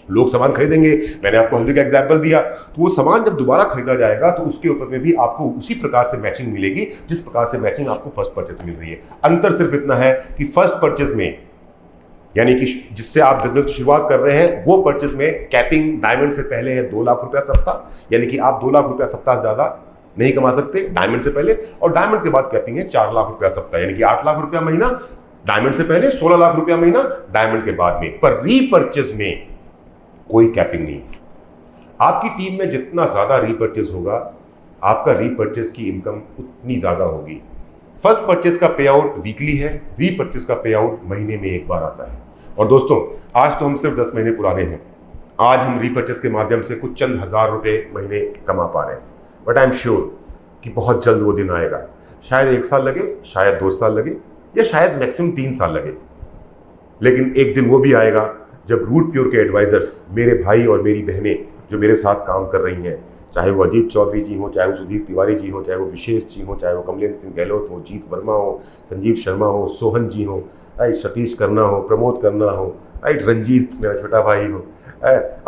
लोग सामान खरीदेंगे। मैंने आपको हल्दी का एग्जांपल दिया, तो वो सामान जब दोबारा खरीदा जाएगा तो उसके ऊपर में भी आपको उसी प्रकार से मैचिंग मिलेगी जिस प्रकार से मैचिंग आपको फर्स्ट परचेज मिल रही है। अंतर सिर्फ इतना है कि फर्स्ट परचेज में, यानी कि जिससे आप बिजनेस की शुरुआत कर रहे हैं, वो परचेज में कैपिंग डायमंड से पहले है 2 लाख रुपया सप्ताह, यानी कि आप 2 लाख रुपया सप्ताह से ज्यादा नहीं कमा सकते डायमंड से पहले, और डायमंड के बाद कैपिंग है 4 लाख रुपया सप्ताह, यानी कि 8 लाख रुपया महीना डायमंड से पहले, 16 लाख रुपया महीना डायमंड के बाद में। पर रीपर्चेज में कोई कैपिंग नहीं है। आपकी टीम में जितना ज्यादा रीपर्चेज होगा, आपका रीपर्चेज की इनकम उतनी ज्यादा होगी। फर्स्ट परचेज का पे आउट वीकली है, रीपर्चेज का पे आउट महीने में एक बार आता है। और दोस्तों, आज तो हम सिर्फ 10 महीने पुराने हैं, आज हम रीपर्चेज के माध्यम से कुछ चंद हजार रुपए महीने कमा पा रहे हैं, बट आई एम श्योर कि बहुत जल्द वो दिन आएगा। शायद 1 साल लगे, शायद 2 साल लगे, या शायद मैक्सिमम 3 साल लगे, लेकिन एक दिन वो भी आएगा जब रूट प्योर के एडवाइजर्स, मेरे भाई और मेरी बहनें जो मेरे साथ काम कर रही हैं, चाहे वो अजीत चौधरी जी हो, चाहे वो सुधीर तिवारी जी हो, चाहे वो विशेष जी हो, चाहे वो कमलेश सिंह गहलोत हो, जीत वर्मा हो, संजीव शर्मा हो, सोहन जी हो, राइट, सतीश करना हो, प्रमोद करना हो, राइट, रंजीत मेरा छोटा भाई हो,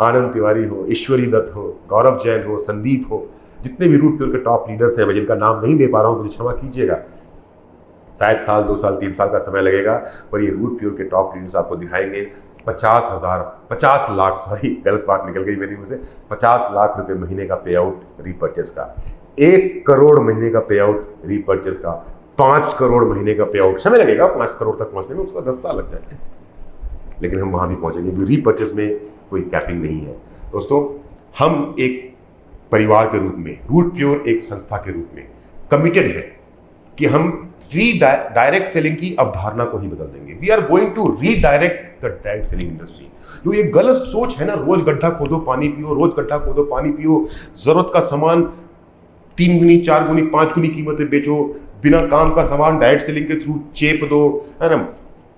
आनंद तिवारी हो, ईश्वरी दत्त हो, गौरव जैन हो, संदीप हो, जितने भी रूट प्योर के टॉप लीडर्स हैं, मैं जिनका नाम नहीं ले पा रहा हूँ मुझे क्षमा कीजिएगा। शायद 1 साल 2 साल 3 साल का समय लगेगा, पर ये रूट प्योर के टॉप लीडर्स आपको दिखाएंगे 50 लाख, सॉरी गलत बात निकल गई मेरी मुंह से, 50 लाख रुपए महीने का पे आउट रीपर्चेज का, 1 करोड़ महीने का पे आउट रीपर्चेज का, 5 करोड़ महीने का पे आउट। समय लगेगा 5 करोड़ तक पहुंचने में, उसका 10 साल लग जाएंगे, लेकिन हम वहां भी पहुंचेंगे क्योंकि रीपर्चेज में कोई कैपिंग नहीं है। दोस्तों, हम एक परिवार के रूप में, रूट प्योर एक संस्था के रूप में कमिटेड है कि हम डायरेक्ट सेलिंग की अवधारणा को ही बदल देंगे। We are going to redirect the direct selling industry. जो ये गलत सोच है ना, रोज गड्ढा खोदो पानी पियो, रोज गड्ढा खोदो पानी पियो, जरूरत का सामान 3 गुनी 4 गुनी 5 गुनी कीमतें बेचो, बिना काम का सामान डायरेक्ट सेलिंग के थ्रू चेप दो, है ना,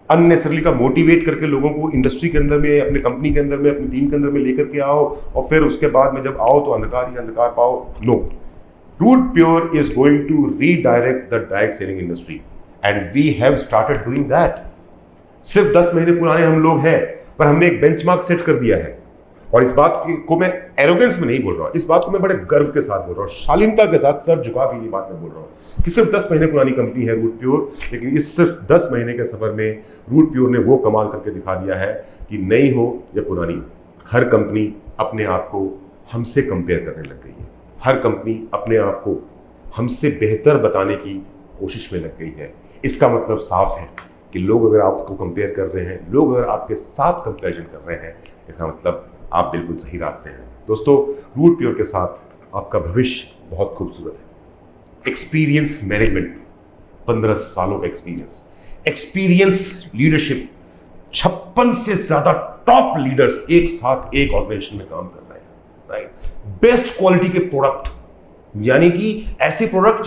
अननेसेसरली का मोटिवेट करके लोगों को इंडस्ट्री के अंदर में, अपने कंपनी के अंदर में, अपनी टीम के अंदर में लेकर के आओ और फिर उसके बाद में जब आओ तो अंधकार ही अंधकार पाओ। No, Root Pure is going to redirect the direct selling industry and we have started doing that. सिर्फ 10 महीने पुराने हम लोग हैं, पर हमने एक बेंचमार्क सेट कर दिया है। और इस बात को मैं एरोगेंस में नहीं बोल रहा हूं, इस बात को मैं बड़े गर्व के साथ बोल रहा हूं, शालीनता के साथ सर झुका के ये बात मैं बोल रहा हूं कि सिर्फ 10 महीने पुरानी कंपनी है रूट प्योर, लेकिन इस सिर्फ 10 महीने के सफर में रूट प्योर ने वो कमाल करके दिखा दिया है कि नई हो या पुरानी, हर कंपनी अपने आप को हमसे कंपेयर करने लग गई है। हर कंपनी अपने आप को हमसे बेहतर बताने की कोशिश में लग गई है। इसका मतलब साफ है कि लोग अगर आपको कंपेयर कर रहे हैं, लोग अगर आपके साथ कंपैरिजन कर रहे हैं, इसका मतलब आप बिल्कुल सही रास्ते हैं। दोस्तों, रूट प्योर के साथ आपका भविष्य बहुत खूबसूरत है। एक्सपीरियंस मैनेजमेंट, 15 सालों का एक्सपीरियंस लीडरशिप, 56 से ज्यादा टॉप लीडर्स एक साथ एक ऑर्गेनाइजेशन में काम कर रहे हैं, राइट। बेस्ट क्वालिटी के प्रोडक्ट, यानी कि ऐसे प्रोडक्ट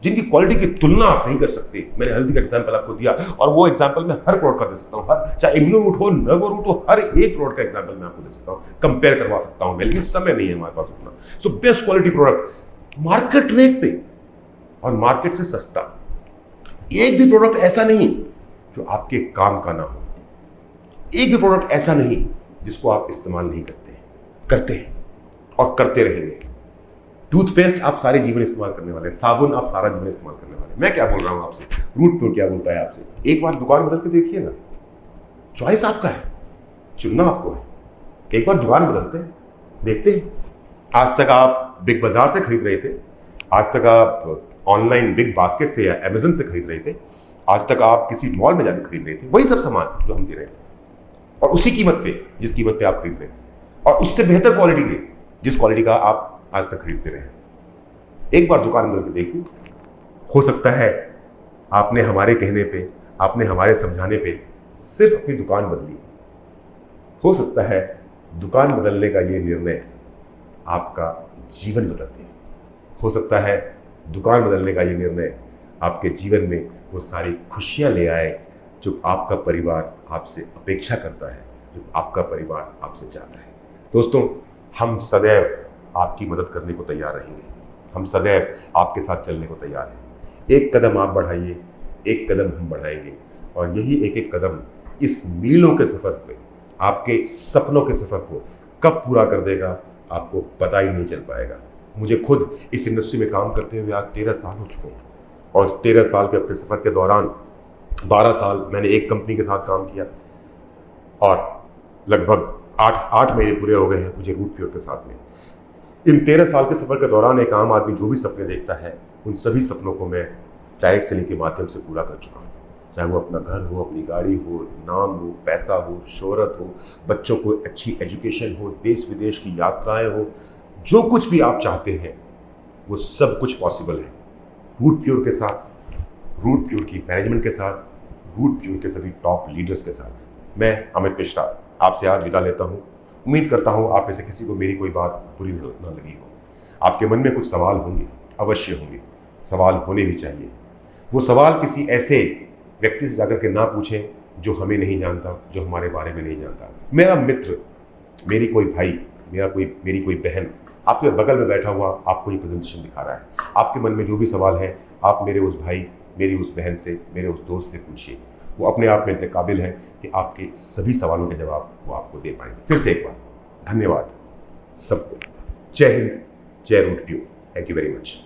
जिनकी क्वालिटी की तुलना आप नहीं कर सकते। मैंने हल्दी का एग्जांपल आपको दिया और वो एग्जांपल मैं हर प्रोडक्ट का दे सकता हूँ, हर चाहे इम्यूनोरूट हो, नर्वोरूट हो, हर एक प्रोडक्ट का एग्जांपल मैं आपको दे सकता हूँ, कंपेयर करवा सकता हूँ मैं, लेकिन समय नहीं है हमारे पास उतना। So best quality product market rate पे और मार्केट से सस्ता। एक भी प्रोडक्ट ऐसा नहीं जो आपके काम का ना हो, एक भी प्रोडक्ट ऐसा नहीं जिसको आप इस्तेमाल नहीं करते हैं और करते रहेंगे। टूथपेस्ट आप सारे जीवन इस्तेमाल करने वाले हैं, साबुन आप सारा जीवन इस्तेमाल करने वाले हैं। मैं क्या बोल रहा हूं आपसे, रूट प्योर क्या बोलता है आपसे, एक बार दुकान बदल के देखिए ना। चॉइस आपका है, चुनना आपको है। एक बार दुकान बदलते हैं, देखते हैं। आज तक आप बिग बाजार से खरीद रहे थे, आज तक आप ऑनलाइन बिग बास्केट से या अमेजन से खरीद रहे थे, आज तक आप किसी मॉल में जाकर खरीद रहे थे, वही सब सामान जो हम दे रहे हैं और उसी कीमत पे, जिस कीमत पे आप खरीद रहे हैं, और उससे बेहतर क्वालिटी के, जिस क्वालिटी का आप आज तक खरीदते रहे। एक बार दुकान बदल के देखिए। हो सकता है आपने हमारे कहने पे, आपने हमारे समझाने पे सिर्फ अपनी दुकान बदली, हो सकता है दुकान बदलने का ये निर्णय आपका जीवन बदल दे। हो सकता है दुकान बदलने का ये निर्णय आपके जीवन में वो सारी खुशियां ले आए जो आपका परिवार आपसे अपेक्षा करता है, जो आपका परिवार आपसे चाहता है। दोस्तों, हम सदैव आपकी मदद करने को तैयार रहेंगे, हम सदैव आपके साथ चलने को तैयार हैं। एक कदम आप बढ़ाइए, एक कदम हम बढ़ाएंगे, और यही एक एक कदम इस मीलों के सफ़र पे, आपके सपनों के सफ़र को कब पूरा कर देगा आपको पता ही नहीं चल पाएगा। मुझे खुद इस इंडस्ट्री में काम करते हुए आज 13 साल हो चुके हैं, और इस 13 साल के अपने सफ़र के दौरान 12 साल मैंने एक कंपनी के साथ काम किया और लगभग 8 महीने पूरे हो गए हैं मुझे रूट प्योर के साथ में। इन 13 साल के सफ़र के दौरान एक आम आदमी जो भी सपने देखता है, उन सभी सपनों को मैं डायरेक्ट सेलिंग के माध्यम से पूरा कर चुका हूँ। चाहे वो अपना घर हो, अपनी गाड़ी हो, नाम हो, पैसा हो, शोहरत हो, बच्चों को अच्छी एजुकेशन हो, देश विदेश की यात्राएं हो, जो कुछ भी आप चाहते हैं वो सब कुछ पॉसिबल है रूट प्योर के साथ, रूट प्योर की मैनेजमेंट के साथ, रूट प्योर के सभी टॉप लीडर्स के साथ। मैं अमित मिश्रा आपसे आज विदा लेता हूँ। उम्मीद करता हूँ आप में से किसी को मेरी कोई बात बुरी ना लगी हो। आपके मन में कुछ सवाल होंगे, अवश्य होंगे, सवाल होने भी चाहिए। वो सवाल किसी ऐसे व्यक्ति से जाकर के ना पूछें जो हमें नहीं जानता, जो हमारे बारे में नहीं जानता। मेरा मित्र, मेरी कोई भाई, मेरी कोई बहन आपके बगल में बैठा हुआ आपको ये प्रेजेंटेशन दिखा रहा है। आपके मन में जो भी सवाल है, आप मेरे उस भाई, मेरी उस बहन से, मेरे उस दोस्त से पूछिए। वो अपने आप में इतने काबिल है कि आपके सभी सवालों के जवाब वो आपको दे पाएंगे। फिर से एक बार धन्यवाद सबको। जय हिंद, जय Root Pure. Thank you very much.